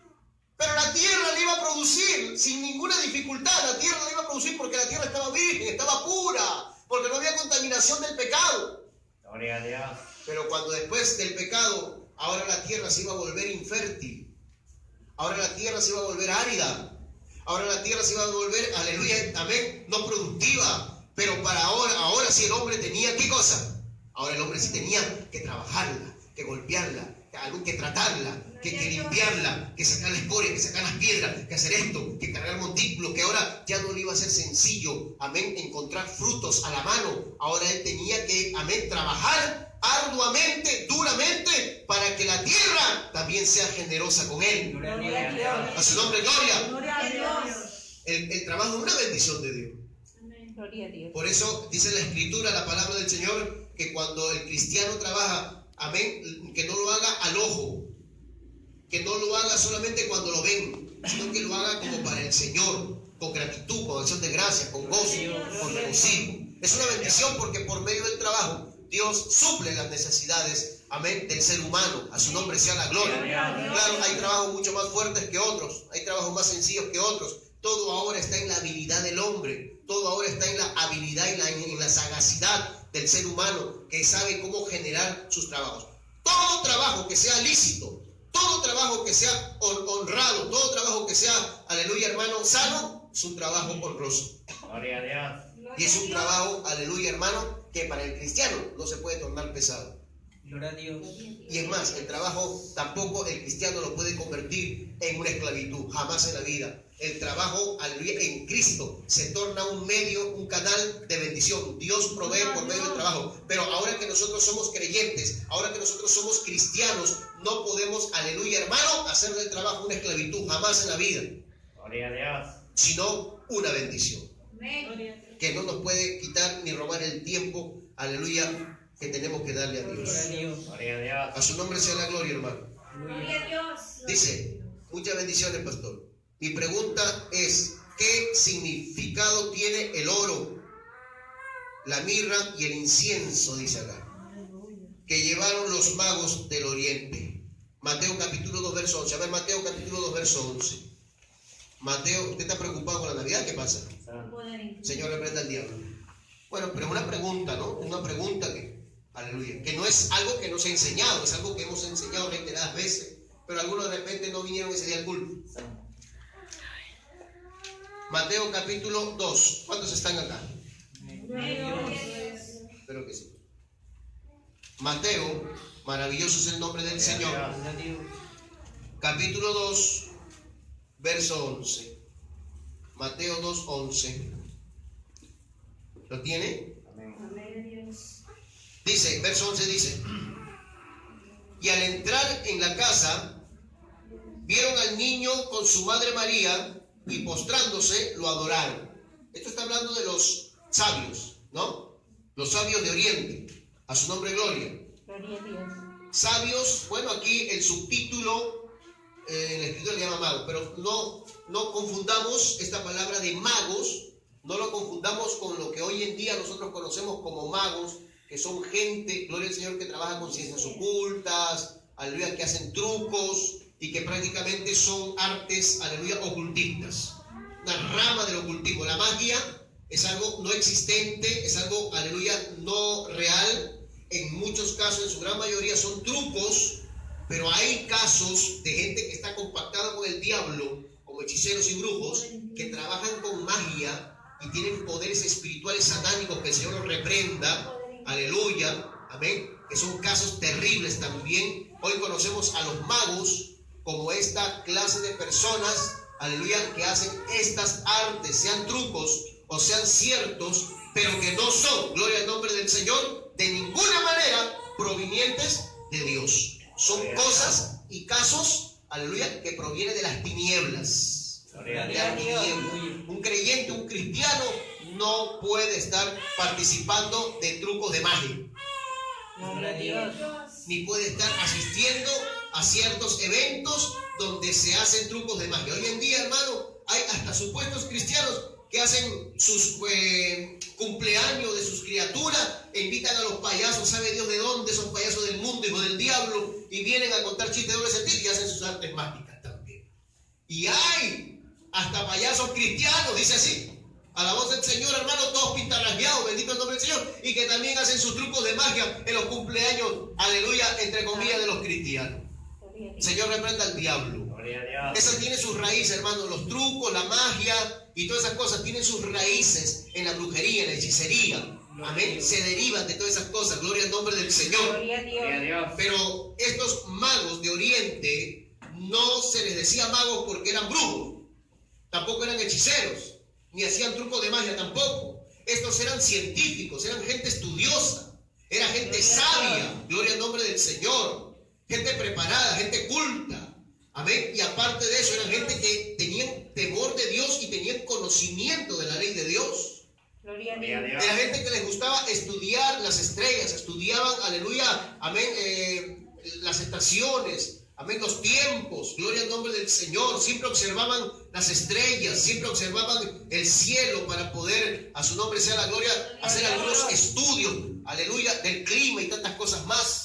[SPEAKER 1] Pero la tierra le iba a producir sin ninguna dificultad. La tierra le iba a producir porque la tierra estaba virgen, estaba pura, porque no había contaminación del pecado.
[SPEAKER 5] Gloria a Dios.
[SPEAKER 1] Pero cuando después del pecado, ahora la tierra se iba a volver infértil. Ahora la tierra se iba a volver árida. Ahora la tierra se iba a volver, aleluya, amén, no productiva. Pero para ahora sí el hombre tenía, ¿qué cosa? Ahora el hombre sí tenía que trabajarla, que golpearla, que tratarla, que limpiarla, que sacar la escoria, que sacar las piedras, que hacer esto, que cargar montículos, que ahora ya no le iba a ser sencillo, amén, encontrar frutos a la mano. Ahora él tenía que, amén, trabajar arduamente, duramente, para que la tierra también sea generosa con él.
[SPEAKER 4] Gloria a Dios.
[SPEAKER 1] A su nombre, gloria.
[SPEAKER 6] Gloria a Dios.
[SPEAKER 1] El trabajo es una bendición de Dios.
[SPEAKER 2] Gloria a Dios.
[SPEAKER 1] Por eso dice la Escritura, la palabra del Señor, que cuando el cristiano trabaja, amén, que no lo haga al ojo, que no lo haga solamente cuando lo ven, sino que lo haga como para el Señor, con gratitud, con acción de gracia, con gozo, con regocijo. Es una bendición porque por medio del trabajo Dios suple las necesidades, amén, del ser humano. A su nombre sea la gloria. Claro, hay trabajos mucho más fuertes que otros, hay trabajos más sencillos que otros. Todo ahora está en la habilidad del hombre, todo ahora está en la habilidad y en la sagacidad del ser humano, que sabe cómo generar sus trabajos. Todo trabajo que sea lícito, todo trabajo que sea honrado, todo trabajo que sea, aleluya, hermano, sano, es un trabajo honroso.
[SPEAKER 5] Gloria a Dios.
[SPEAKER 1] Y es un trabajo, aleluya, hermano, que para el cristiano no se puede tornar pesado.
[SPEAKER 4] Gloria a Dios.
[SPEAKER 1] Y es más, el trabajo tampoco el cristiano lo puede convertir en una esclavitud, jamás en la vida. El trabajo, aleluya, en Cristo se torna un medio, un canal de bendición. Dios provee por medio del trabajo. Pero ahora que nosotros somos creyentes, ahora que nosotros somos cristianos, no podemos, aleluya, hermano, hacer del trabajo una esclavitud, jamás en la vida,
[SPEAKER 5] Gloria a Dios.
[SPEAKER 1] sino una bendición
[SPEAKER 6] Amén.
[SPEAKER 1] que no nos puede quitar ni robar el tiempo, aleluya, que tenemos que darle a
[SPEAKER 4] Gloria
[SPEAKER 1] Dios.
[SPEAKER 4] a Dios.
[SPEAKER 5] Gloria a Dios.
[SPEAKER 1] A su nombre sea la gloria, hermano.
[SPEAKER 6] Gloria a Dios.
[SPEAKER 1] Dice, muchas bendiciones, pastor. Mi pregunta es, ¿qué significado tiene el oro, la mirra y el incienso, dice acá, que llevaron los magos del oriente? Mateo capítulo 2, verso 11. A ver, Mateo capítulo 2, verso 11. Mateo, ¿usted está preocupado con la Navidad? ¿Qué pasa? Señor, reprenda al diablo. Bueno, pero una pregunta, ¿no? Una pregunta que, aleluya, que no es algo que nos ha enseñado, es algo que hemos enseñado reiteradas veces, pero algunos de repente no vinieron ese día al culto. Mateo capítulo 2. ¿Cuántos están acá? Espero que sí. Mateo, maravilloso es el nombre del Señor.
[SPEAKER 4] Gloria a Dios.
[SPEAKER 1] Capítulo 2, verso 11. Mateo 2, 11. ¿Lo tiene?
[SPEAKER 5] Amén.
[SPEAKER 1] Dice, verso 11 dice: y al entrar en la casa, vieron al niño con su madre María, y postrándose lo adoraron. Esto está hablando de los sabios, ¿no? Los sabios de Oriente. A su nombre, gloria.
[SPEAKER 2] Gloria a Dios.
[SPEAKER 1] Sabios, bueno, aquí el subtítulo, el escritor le llama mago, pero no confundamos esta palabra de magos, no lo confundamos con lo que hoy en día nosotros conocemos como magos, que son gente, gloria al Señor, que trabaja con ciencias ocultas, aleluya, que hacen trucos y que prácticamente son artes, aleluya, ocultistas. Una rama del ocultismo. La magia es algo no existente, es algo, aleluya, no real. En muchos casos, en su gran mayoría, son trucos Pero hay casos de gente que está compactada con el diablo, como hechiceros y brujos, que trabajan con magia y tienen poderes espirituales satánicos que el Señor los reprenda. Aleluya, amén. Que son casos terribles también. Hoy conocemos a los magos como esta clase de personas, aleluya, que hacen estas artes, sean trucos o sean ciertos, pero que no son, gloria al nombre del Señor, de ninguna manera provenientes de Dios. Son cosas y casos, aleluya, que provienen de las tinieblas.
[SPEAKER 5] Gloria a
[SPEAKER 1] De
[SPEAKER 5] Dios.
[SPEAKER 1] las tinieblas. Un creyente, un cristiano, no puede estar participando de trucos de magia,
[SPEAKER 2] Gloria a Dios.
[SPEAKER 1] ni puede estar asistiendo a ciertos eventos donde se hacen trucos de magia. Hoy en día, hermano, hay hasta supuestos cristianos que hacen sus cumpleaños de sus criaturas e invitan a los payasos, sabe Dios de dónde, esos payasos del mundo, hijos del diablo, y vienen a contar chistes de doble sentido y hacen sus artes mágicas también. Y hay hasta payasos cristianos, dice así, a la voz del Señor, hermano, todos pintarrajeados, bendito el nombre del Señor, y que también hacen sus trucos de magia en los cumpleaños, aleluya, entre comillas, de los cristianos.
[SPEAKER 2] Gloria a Dios.
[SPEAKER 1] Señor, reprenda al diablo.
[SPEAKER 5] Gloria a Dios.
[SPEAKER 1] Esa tiene sus raíces, hermano. Los trucos, la magia y todas esas cosas tienen sus raíces en la brujería, en la hechicería. Amén. Se derivan de todas esas cosas. Gloria al nombre del Señor.
[SPEAKER 2] Gloria a
[SPEAKER 5] Gloria a
[SPEAKER 2] Dios.
[SPEAKER 5] Dios.
[SPEAKER 1] Pero estos magos de Oriente no se les decía magos porque eran brujos. Tampoco eran hechiceros. Ni hacían trucos de magia tampoco. Estos eran científicos, eran gente estudiosa. Era gente sabia. Gloria al nombre del Señor. Gente preparada, gente culta. Amén. Y aparte de eso, eran gente que tenían temor de Dios y tenían conocimiento de la ley de Dios.
[SPEAKER 2] Gloria a
[SPEAKER 5] Gloria a
[SPEAKER 2] Dios.
[SPEAKER 5] Dios.
[SPEAKER 1] Era gente que les gustaba estudiar las estrellas, estudiaban, aleluya, amén, las estaciones, amén, los tiempos, gloria al nombre del Señor. Siempre observaban las estrellas, siempre observaban el cielo para poder, a su nombre sea la gloria, hacer algunos estudios, aleluya, del clima y tantas cosas más.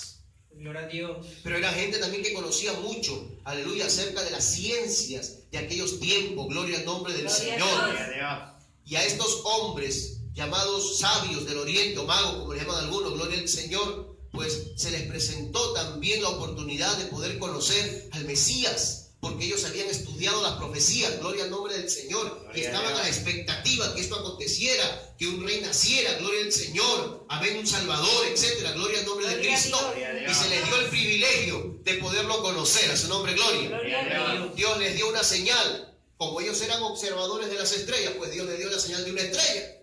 [SPEAKER 4] Gloria a Dios.
[SPEAKER 1] Pero era gente también que conocía mucho, aleluya, acerca de las ciencias de aquellos tiempos, gloria al nombre del
[SPEAKER 2] Gloria a
[SPEAKER 1] Señor.
[SPEAKER 5] Gloria a Dios.
[SPEAKER 1] Y a estos hombres llamados sabios del oriente o magos, como le llaman algunos, gloria al Señor, pues se les presentó también la oportunidad de poder conocer al Mesías, porque ellos habían estudiado las profecías, gloria al nombre del Señor, y
[SPEAKER 5] Gloria a
[SPEAKER 1] estaban
[SPEAKER 5] Dios.
[SPEAKER 1] a la expectativa que esto aconteciera, que un rey naciera, gloria al Señor, amén, un Salvador, etcétera, gloria al nombre de
[SPEAKER 2] Gloria a
[SPEAKER 1] Cristo,
[SPEAKER 2] Dios.
[SPEAKER 5] Gloria a Dios.
[SPEAKER 1] y se les dio el privilegio de poderlo conocer, a su nombre, gloria.
[SPEAKER 2] Gloria a Dios.
[SPEAKER 1] Dios les dio una señal. Como ellos eran observadores de las estrellas, pues Dios les dio la señal de una estrella.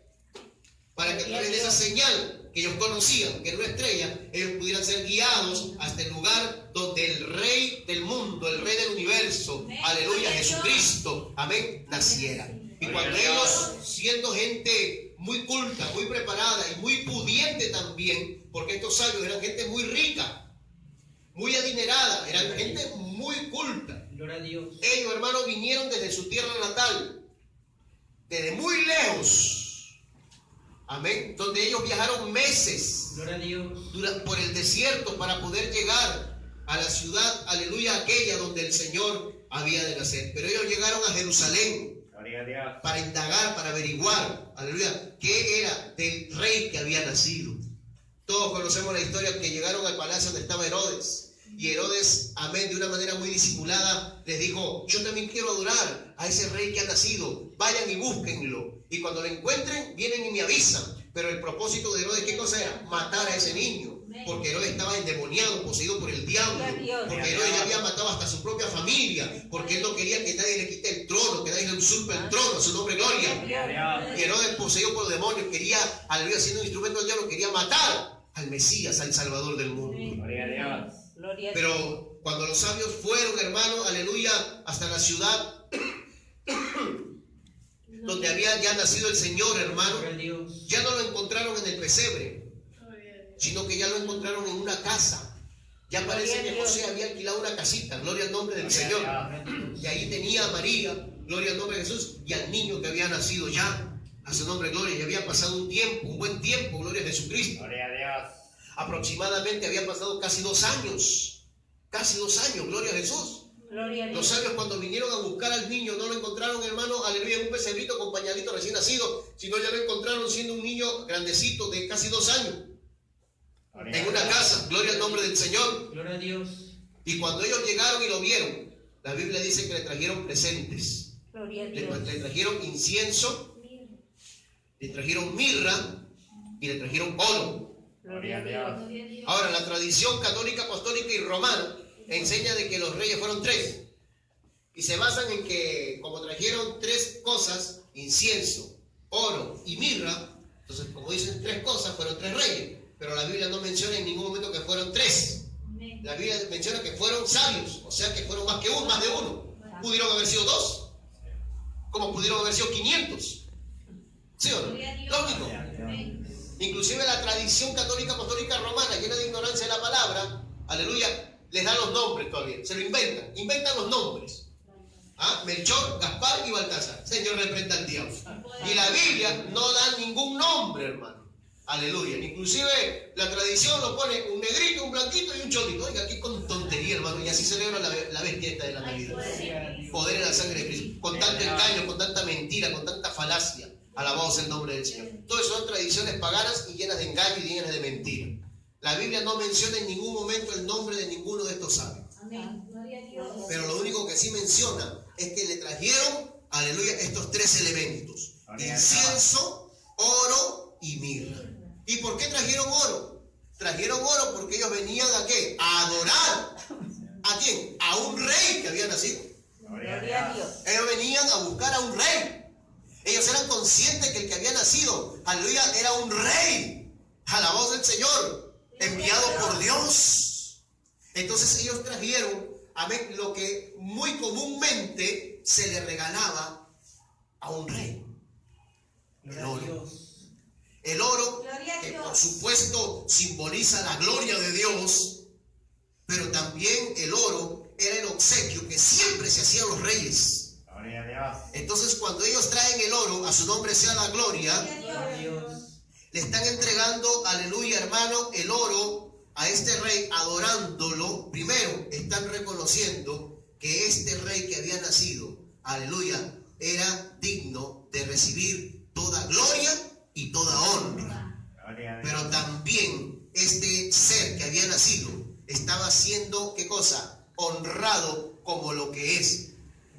[SPEAKER 1] Para que a través de esa señal que ellos conocían, que era una estrella, ellos pudieran ser guiados hasta el lugar donde el Rey del mundo, el Rey del universo, aleluya, Jesucristo, amén, naciera. Y cuando ellos, siendo gente muy culta, muy preparada y muy pudiente también, porque estos sabios eran gente muy rica, muy adinerada, eran gente muy culta.
[SPEAKER 4] Gloria a Dios.
[SPEAKER 1] Ellos, hermanos, vinieron desde su tierra natal, desde muy lejos, amén, donde ellos viajaron meses
[SPEAKER 4] Gloria a Dios.
[SPEAKER 1] por el desierto para poder llegar a la ciudad, aleluya, aquella donde el Señor había de nacer. Pero ellos llegaron a Jerusalén
[SPEAKER 5] Gloria a Dios.
[SPEAKER 1] para indagar, para averiguar, aleluya, qué era del rey que había nacido. Todos conocemos la historia que llegaron al palacio donde estaba Herodes. Y Herodes, amén, de una manera muy disimulada, les dijo: yo también quiero adorar a ese rey que ha nacido, vayan y búsquenlo. Y cuando lo encuentren, vienen y me avisan. Pero el propósito de Herodes, ¿qué cosa era? Matar a ese niño. Porque Herodes estaba endemoniado, poseído por el diablo. Porque Herodes ya había matado hasta su propia familia. Porque él no quería que nadie le quite el trono, que nadie le usurpe el trono, a su nombre, gloria.
[SPEAKER 5] Gloria a Dios.
[SPEAKER 1] Y Herodes, poseído por demonios, quería, aleluya, siendo un instrumento del diablo, quería matar al Mesías, al Salvador del mundo.
[SPEAKER 5] Gloria a Dios.
[SPEAKER 2] Gloria a Dios.
[SPEAKER 1] Pero cuando los sabios fueron, hermano, aleluya, hasta la ciudad donde había ya nacido el Señor, hermano,
[SPEAKER 4] Gloria a Dios.
[SPEAKER 1] ya no lo encontraron en el pesebre, sino que ya lo encontraron en una casa. Ya parece que José había alquilado una casita, gloria al nombre del Señor.
[SPEAKER 4] Gloria a Dios.
[SPEAKER 1] Y ahí tenía a María, gloria al nombre de Jesús, y al niño que había nacido ya, a su nombre, gloria. Y había pasado un tiempo, un buen tiempo, gloria a Jesucristo.
[SPEAKER 5] Gloria a Dios.
[SPEAKER 1] Aproximadamente había pasado casi 2 años. Casi 2 años, gloria a Jesús.
[SPEAKER 2] Gloria a
[SPEAKER 1] Los
[SPEAKER 2] Dios.
[SPEAKER 1] sabios, cuando vinieron a buscar al niño, no lo encontraron, hermano, aleluya, en un pesebrito con pañalito recién nacido, sino ya lo encontraron siendo un niño grandecito de casi 2 años,
[SPEAKER 5] Gloria
[SPEAKER 1] en
[SPEAKER 5] a
[SPEAKER 1] una
[SPEAKER 5] Dios.
[SPEAKER 1] casa, gloria al nombre del Señor.
[SPEAKER 4] Gloria a Dios.
[SPEAKER 1] Y cuando ellos llegaron y lo vieron, la Biblia dice que le trajeron presentes.
[SPEAKER 2] Gloria a
[SPEAKER 1] Le
[SPEAKER 2] Dios.
[SPEAKER 1] trajeron incienso, le trajeron mirra y le trajeron oro.
[SPEAKER 2] Gloria a Dios.
[SPEAKER 1] Ahora, la tradición católica, apostólica y romana enseña de que los reyes fueron tres. Y se basan en que, como trajeron tres cosas, incienso, oro y mirra, entonces, como dicen tres cosas, fueron tres reyes. Pero la Biblia no menciona en ningún momento que fueron tres. La Biblia menciona que fueron sabios, o sea que fueron más que uno, más de uno. Pudieron haber sido dos, como pudieron haber sido 500. ¿Sí o no? Lógico. Inclusive la tradición católica apostólica romana, llena de ignorancia de la palabra, aleluya, les da los nombres todavía, se lo inventan los nombres. ¿Ah? Melchor, Gaspar y Baltasar. Señor, reprenda al diablo. Y la Biblia no da ningún nombre, hermano. Aleluya. Inclusive la tradición lo pone un negrito, un blanquito y un cholito. Oiga, qué con tontería, hermano. Y así celebra la bestia esta de la Navidad. Poder en la sangre de Cristo. Con tanto engaño, con tanta mentira, con tanta falacia. Alabado sea el nombre del Señor. Todo eso son tradiciones paganas y llenas de engaño y llenas de mentira. La Biblia no menciona en ningún momento el nombre de ninguno de estos sabios. Pero lo único que sí menciona es que le trajeron, aleluya, estos tres elementos: incienso, oro y mirra. ¿Y por qué trajeron oro? Trajeron oro porque ellos venían ¿a qué? A adorar. ¿A quién? A un rey que había nacido.
[SPEAKER 2] Gloria a Dios.
[SPEAKER 1] Ellos venían a buscar a un rey. Ellos eran conscientes que el que había nacido, aleluya, era un rey. A la voz del Señor, enviado por Dios. Entonces ellos trajeron, amén, lo que muy comúnmente se le regalaba a un rey: el oro. El oro, que por supuesto simboliza la gloria de Dios, pero también el oro era el obsequio que siempre se hacía a los reyes. Entonces, cuando ellos traen el oro, a su nombre sea la gloria, le están entregando, aleluya, hermano, el oro a este rey, adorándolo. Primero, están reconociendo que este rey que había nacido, aleluya, era digno de recibir toda gloria y toda honra. Pero también este ser que había nacido estaba siendo, ¿qué cosa? Honrado como lo que es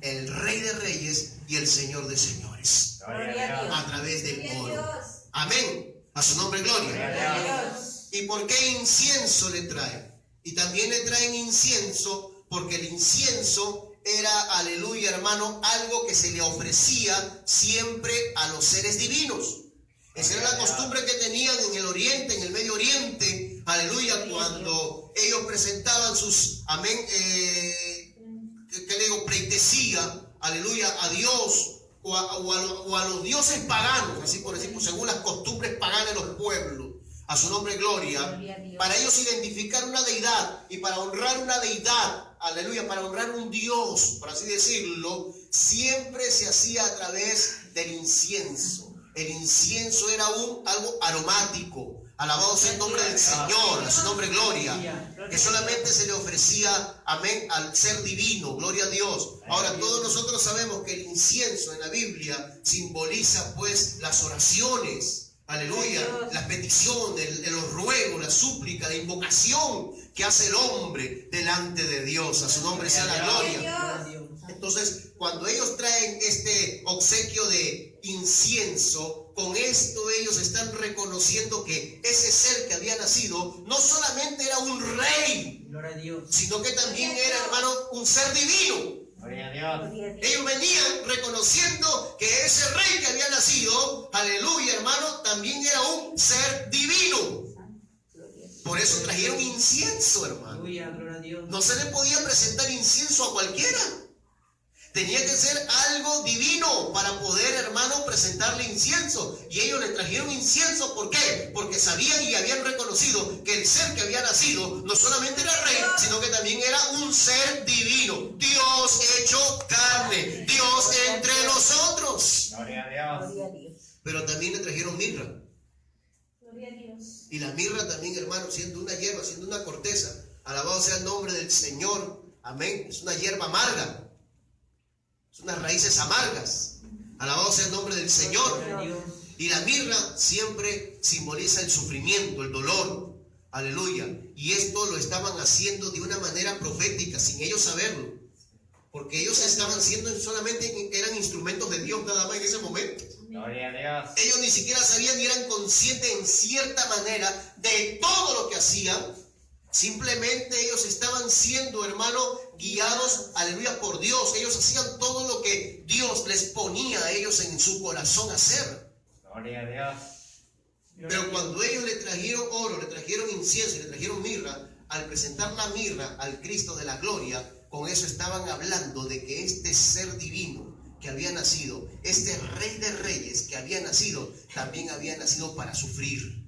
[SPEAKER 1] el Rey de Reyes y el Señor de Señores, a través del oro. Amén. A su nombre, gloria. ¿Y por qué incienso le traen? Y también le traen incienso porque el incienso era, aleluya, hermano, algo que se le ofrecía siempre a los seres divinos. Esa era la costumbre que tenían en el Oriente, en el Medio Oriente, aleluya, cuando ellos presentaban sus, amén, ¿qué le digo? Pleitesía, aleluya, a Dios o a los dioses paganos, así por decir, pues, según las costumbres paganas de los pueblos. A su nombre, gloria. Para ellos identificar una deidad y para honrar una deidad, aleluya, para honrar un Dios, por así decirlo, siempre se hacía a través del incienso. El incienso era algo aromático. Alabado sea el nombre del Señor, a su nombre, gloria. Que solamente se le ofrecía, amén, al ser divino, gloria a Dios. Ahora, todos nosotros sabemos que el incienso en la Biblia simboliza, pues, las oraciones. Aleluya, las peticiones, los ruegos, la súplica, la invocación que hace el hombre delante de Dios. A su nombre sea la gloria. Entonces, cuando ellos traen este obsequio de incienso, con esto ellos están reconociendo que ese ser que había nacido no solamente era un rey, sino que también era, hermano, un ser divino. Ellos venían reconociendo que ese rey que había nacido, aleluya, hermano, también era un ser divino. Por eso trajeron incienso, hermano. No se le podía presentar incienso a cualquiera. Tenía que ser algo divino para poder, hermano, presentarle incienso. Y ellos le trajeron incienso, ¿por qué? Porque sabían y habían reconocido que el ser que había nacido no solamente era rey, sino que también era un ser divino. Dios hecho carne, Dios entre nosotros.
[SPEAKER 5] Gloria a
[SPEAKER 2] Dios.
[SPEAKER 1] Pero también le trajeron mirra. Y la mirra también, hermano, siendo una hierba, siendo una corteza, alabado sea el nombre del Señor. Amén. Es una hierba amarga. Son unas raíces amargas. Alabado sea el nombre del Señor. Y la mirra siempre simboliza el sufrimiento, el dolor. Aleluya. Y esto lo estaban haciendo de una manera profética, sin ellos saberlo. Porque ellos estaban siendo solamente, eran instrumentos de Dios nada más en ese momento.
[SPEAKER 5] Gloria a Dios.
[SPEAKER 1] Ellos ni siquiera sabían ni eran conscientes en cierta manera de todo lo que hacían. Simplemente ellos estaban siendo, hermano, guiados, aleluya, por Dios. Ellos hacían todo lo que Dios les ponía a ellos en su corazón hacer.
[SPEAKER 5] Gloria a Dios.
[SPEAKER 1] Pero cuando ellos le trajeron oro, le trajeron incienso y le trajeron mirra, al presentar la mirra al Cristo de la gloria, con eso estaban hablando de que este ser divino que había nacido, este Rey de Reyes que había nacido, también había nacido para sufrir,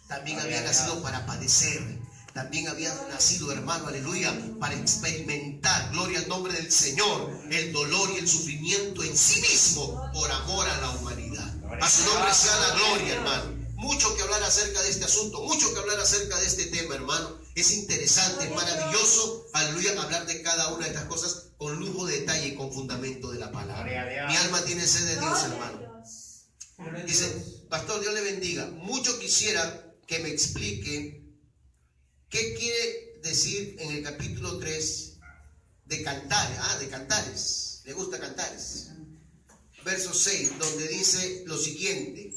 [SPEAKER 1] también había nacido para padecer, también había nacido, hermano, aleluya, para experimentar, gloria al nombre del Señor, el dolor y el sufrimiento en sí mismo por amor a la humanidad. A su nombre sea la gloria, hermano. Mucho que hablar acerca de este asunto, mucho que hablar acerca de este tema, hermano. Es interesante, es maravilloso, aleluya, hablar de cada una de estas cosas con lujo de detalle y con fundamento de la palabra. Mi alma tiene sed de Dios, hermano. Dice, pastor, Dios le bendiga. Mucho quisiera que me explique qué quiere decir en el capítulo 3 de Cantares. De Cantares. Le gusta Cantares. Verso 6, donde dice lo siguiente.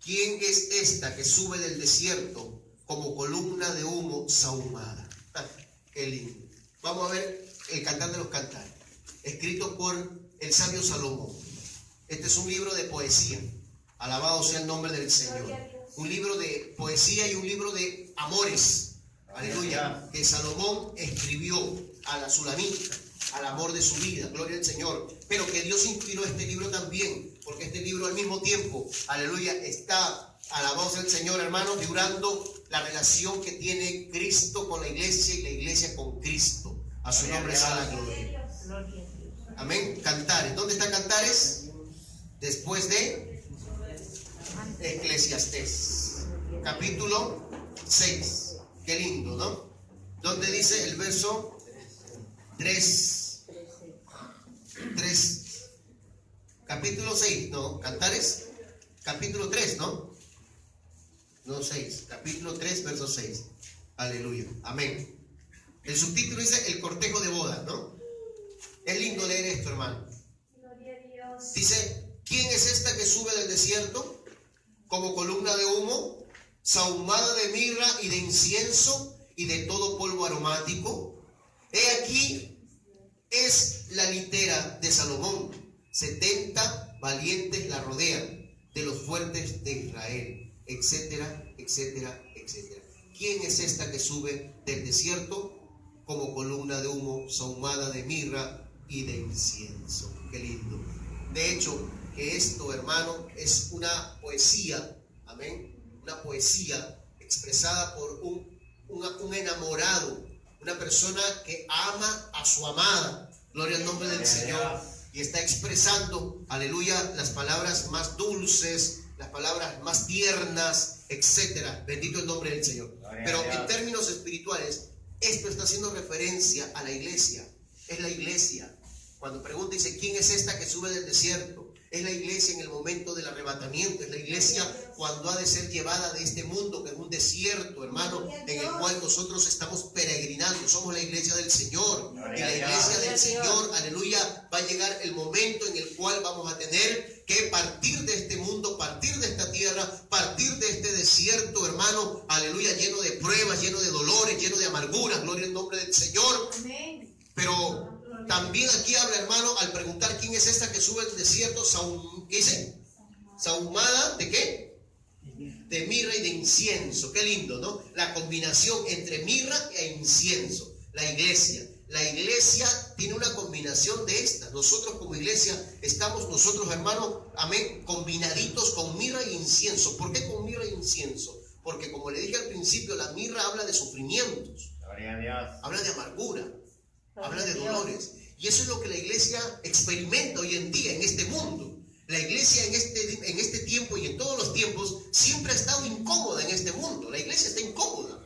[SPEAKER 1] ¿Quién es esta que sube del desierto como columna de humo sahumada? Qué lindo. Vamos a ver el Cantar de los Cantares, escrito por el sabio Salomón. Este es un libro de poesía. Alabado sea el nombre del Señor. Un libro de poesía y un libro de amores. Aleluya. Que Salomón escribió a la Sulamita, al amor de su vida. Gloria al Señor. Pero que Dios inspiró este libro también, porque este libro al mismo tiempo, aleluya, está, alabado sea el Señor, hermanos, figurando la relación que tiene Cristo con la iglesia y la iglesia con Cristo. A su nombre sea la gloria. Amén. Cantares. ¿Dónde está Cantares? Después de Eclesiastés. Capítulo 6. Qué lindo, ¿no? Donde dice el verso 3. Capítulo 6, ¿no? Cantares. Capítulo 3, ¿no? No 6. Capítulo 3, verso 6. Aleluya. Amén. El subtítulo dice el cortejo de boda, ¿no? Es lindo leer esto, hermano. Dice, ¿quién es esta que sube del desierto como columna de humo, sahumada de mirra y de incienso y de todo polvo aromático? He aquí es la litera de Salomón. 70 valientes la rodean, de los fuertes de Israel, etcétera, etcétera, etcétera. ¿Quién es esta que sube del desierto como columna de humo, sahumada de mirra y de incienso? Qué lindo. De hecho, que esto, hermano, es una poesía, amén, una poesía expresada por un enamorado, una persona que ama a su amada, gloria al nombre del Señor, y está expresando, aleluya, las palabras más dulces, las palabras más tiernas, etcétera. Bendito el nombre del Señor. Pero en términos espirituales, esto está haciendo referencia a la iglesia. Es la iglesia. Cuando pregunta, dice, ¿quién es esta que sube del desierto? Es la iglesia en el momento del arrebatamiento. Es la iglesia cuando ha de ser llevada de este mundo, que es un desierto, hermano, en el cual nosotros estamos peregrinando. Somos la iglesia del Señor. Y la iglesia del Señor, aleluya, va a llegar el momento en el cual vamos a tener que partir de este mundo, partir de esta tierra, partir de este desierto, hermano, aleluya, lleno de pruebas, lleno de dolores, lleno de amarguras. Gloria al nombre del Señor. Pero también aquí habla, hermano, al preguntar quién es esta que sube del desierto, ¿qué dice? Sahumada ¿de qué? De mirra y de incienso. Qué lindo, ¿no? La combinación entre mirra e incienso. La iglesia tiene una combinación de estas. Nosotros como iglesia estamos nosotros, hermano, amén, combinaditos con mirra e incienso. ¿Por qué con mirra e incienso? Porque como le dije al principio, la mirra habla de sufrimientos.
[SPEAKER 5] Gloria a Dios.
[SPEAKER 1] Habla de amargura. Habla de dolores. Y eso es lo que la iglesia experimenta hoy en día en este mundo. La iglesia en este tiempo y en todos los tiempos siempre ha estado incómoda en este mundo. La iglesia está incómoda.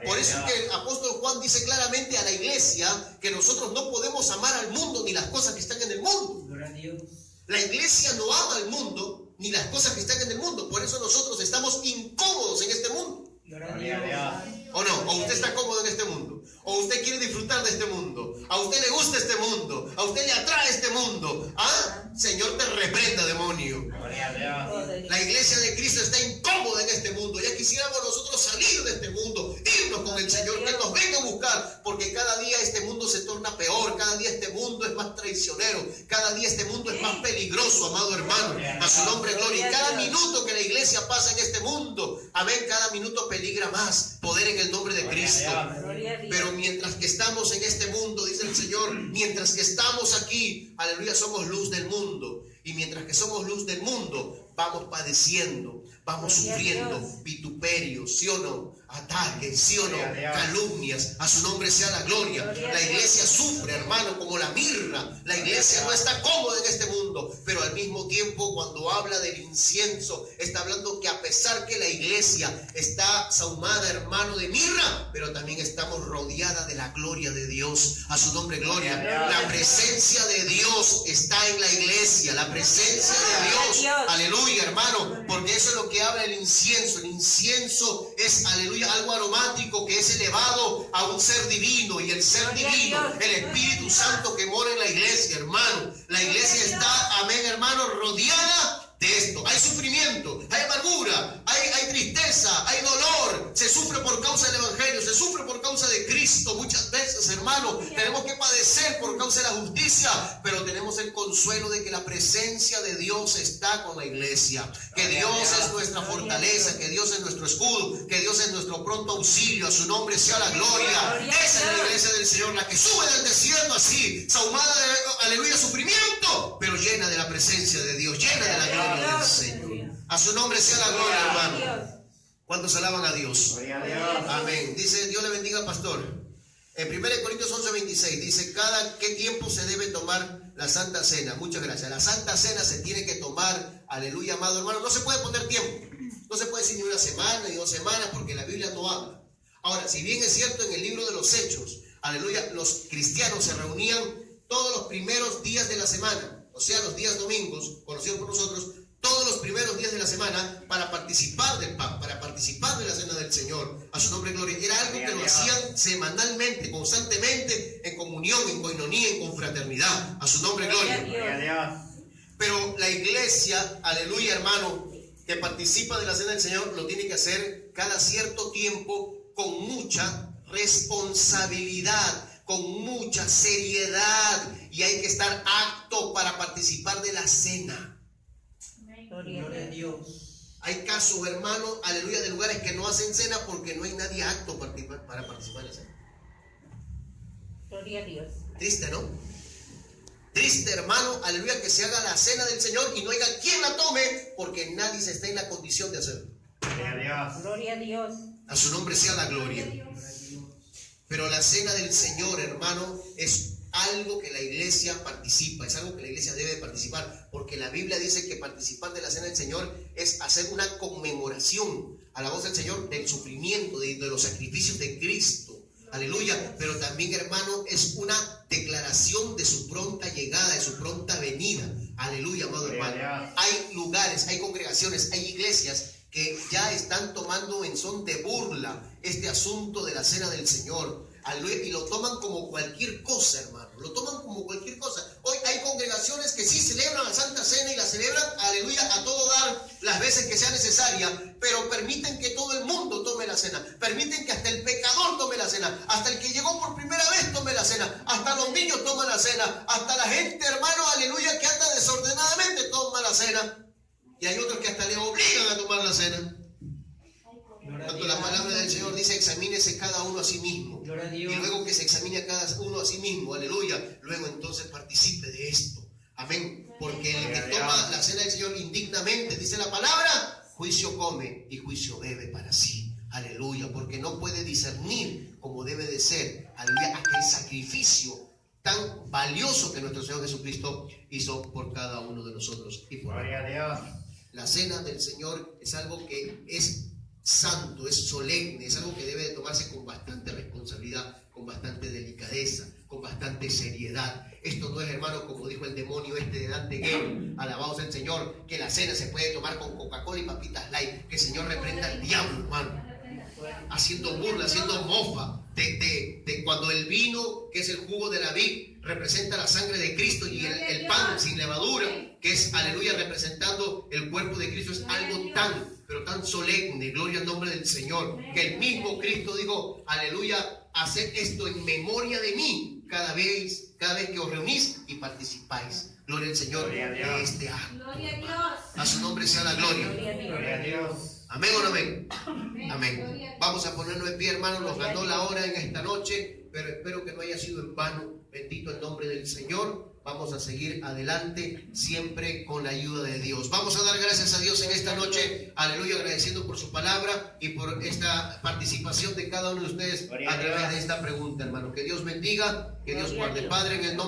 [SPEAKER 1] Por eso es que el apóstol Juan dice claramente a la iglesia que nosotros no podemos amar al mundo ni las cosas que están en el mundo.
[SPEAKER 4] Gloria a Dios.
[SPEAKER 1] La iglesia no ama al mundo ni las cosas que están en el mundo. Por eso nosotros estamos incómodos en este mundo.
[SPEAKER 4] Gloria a Dios.
[SPEAKER 1] ¿O no? ¿O usted está cómodo en este mundo? ¿O usted quiere disfrutar de este mundo? ¿A usted le gusta este mundo? ¿A usted le atrae este mundo? ¿Ah? Señor, te reprenda, demonio.
[SPEAKER 5] Gloria a Dios.
[SPEAKER 1] La iglesia de Cristo está incómoda en este mundo. Ya quisiéramos nosotros salir de este mundo, irnos con el Señor, que nos venga a buscar, porque cada día este mundo se torna peor, cada día este mundo es más traicionero, cada día este mundo es más peligroso, amado hermano. A su nombre, gloria. Y cada minuto que la iglesia pasa en este mundo, amén, cada minuto peligra más. Poder en el nombre de Cristo. Pero mientras que estamos en este mundo, dice el Señor, mientras que estamos aquí, aleluya, somos luz del mundo. Y mientras que somos luz del mundo, vamos padeciendo, vamos sufriendo vituperios, ¿sí o no? Ataques, ¿sí o no? Calumnias. A su nombre sea la gloria. La iglesia sufre, hermano, como la mirra. La iglesia no está cómoda en este mundo, pero al mismo tiempo, cuando habla del incienso, está hablando que a pesar que la iglesia está sahumada, hermano, de mirra, pero también estamos rodeada de la gloria de Dios. A su nombre, gloria. La presencia de Dios está en la iglesia. La presencia de Dios. Aleluya, hermano, porque eso es lo que habla el incienso. El incienso es, aleluya, algo aromático que es elevado a un ser divino, y el ser divino, el Espíritu Santo que mora en la iglesia, hermano. La iglesia está, amén, hermano, rodeada de esto. Hay sufrimiento, hay amargura, hay tristeza, hay dolor. Se sufre por causa del evangelio, se sufre por causa de Cristo. Muchas veces, hermano, tenemos que padecer por causa de la justicia, pero tenemos el consuelo de que la presencia de Dios está con la iglesia, que Dios es nuestra fortaleza, que Dios es nuestro escudo, que Dios es nuestro pronto auxilio. A su nombre sea la gloria. Esa es la iglesia del Señor, la que sube del desierto así, sahumada de, aleluya, sufrimiento, pero llena de la presencia de Dios, llena de la gloria del Señor. A su nombre sea la gloria, hermano. ¿Cuántos alaban a Dios?
[SPEAKER 5] Gloria a Dios.
[SPEAKER 1] Amén. Dice, Dios le bendiga al pastor. En 1 Corintios 11:26 dice, ¿cada qué tiempo se debe tomar la Santa Cena? Muchas gracias. La Santa Cena se tiene que tomar, aleluya, amado hermano. No se puede poner tiempo. No se puede decir ni una semana ni 2 semanas, porque la Biblia no habla. Ahora, si bien es cierto, en el libro de los Hechos, aleluya, los cristianos se reunían todos los primeros días de la semana, o sea, los días domingos, conocidos por nosotros, todos los primeros días de la semana, para participar del pan, para participar de la cena del Señor. A su nombre, gloria. Era algo que lo hacían semanalmente, constantemente, en comunión, en coinonía, en confraternidad. A su nombre, gloria.
[SPEAKER 5] Gloria a Dios.
[SPEAKER 1] Pero la iglesia, aleluya, hermano, que participa de la cena del Señor, lo tiene que hacer cada cierto tiempo, con mucha responsabilidad, con mucha seriedad, y hay que estar apto para participar de la cena.
[SPEAKER 4] Gloria a Dios.
[SPEAKER 1] Hay casos, hermano, aleluya, de lugares que no hacen cena porque no hay nadie apto para participar en la cena.
[SPEAKER 2] Gloria a Dios.
[SPEAKER 1] Triste, ¿no? Triste, hermano, aleluya, que se haga la cena del Señor y no haya quien la tome, porque nadie se está en la condición de hacerlo.
[SPEAKER 5] Gloria a Dios.
[SPEAKER 2] Gloria a Dios.
[SPEAKER 1] A su nombre sea la gloria. Pero la cena del Señor, hermano, es algo que la iglesia participa, es algo que la iglesia debe participar, porque la Biblia dice que participar de la cena del Señor es hacer una conmemoración a la voz del Señor del sufrimiento, de los sacrificios de Cristo. Aleluya. Pero también, hermano, es una declaración de su pronta llegada, de su pronta venida. Aleluya, amado hermano. Hay lugares, hay congregaciones, hay iglesias que ya están tomando en son de burla este asunto de la cena del Señor. Aleluya, y lo toman como cualquier cosa, hermano. Lo toman como cualquier cosa. Hoy hay congregaciones que sí celebran la Santa Cena y la celebran, aleluya, a todo dar, las veces que sea necesaria, pero permiten que todo el mundo tome la cena. Permiten que hasta el pecador tome la cena. Hasta el que llegó por primera vez tome la cena. Hasta los niños toman la cena. Hasta la gente, hermano, aleluya, que anda desordenadamente toma la cena. Y hay otros que hasta le obligan a tomar la cena. Cuando la palabra del Señor dice, examínese cada uno a sí mismo. Y luego que se examine a cada uno a sí mismo, aleluya, luego entonces participe de esto. Amén. Porque el que toma la cena del Señor indignamente, dice la palabra, juicio come y juicio bebe para sí. Aleluya. Porque no puede discernir como debe de ser, aleluya, aquel sacrificio tan valioso que nuestro Señor Jesucristo hizo por cada uno de nosotros. Y por
[SPEAKER 5] Gloria a Dios.
[SPEAKER 1] la cena del Señor es algo que es santo, es solemne, es algo que debe de tomarse con bastante responsabilidad, con bastante delicadeza, con bastante seriedad. Esto no es, hermano, como dijo el demonio este de Dante Gay, alabado sea el Señor, que la cena se puede tomar con Coca-Cola y papitas light. Que el Señor reprenda al diablo, hermano. haciendo burla, haciendo mofa de cuando el vino, que es el jugo de la vid, representa la sangre de Cristo, y el pan sin levadura, que es, aleluya, representando el cuerpo de Cristo, es algo pero tan solemne, gloria al nombre del Señor, que el mismo Cristo dijo, aleluya, haced esto en memoria de mí cada vez que os reunís y participáis. Gloria al Señor de este acto.
[SPEAKER 6] Gloria a Dios.
[SPEAKER 1] A su nombre sea la gloria.
[SPEAKER 5] Gloria a Dios.
[SPEAKER 1] Amén o no amén. Amén. Vamos a ponernos en pie, hermanos. Nos ganó la hora en esta noche, pero espero que no haya sido en vano. Bendito el nombre del Señor. Vamos a seguir adelante siempre con la ayuda de Dios. Vamos a dar gracias a Dios en esta noche. Aleluya, agradeciendo por su palabra y por esta participación de cada uno de ustedes a través de esta pregunta, hermano. Que Dios bendiga, que Dios guarde. Padre, en el nombre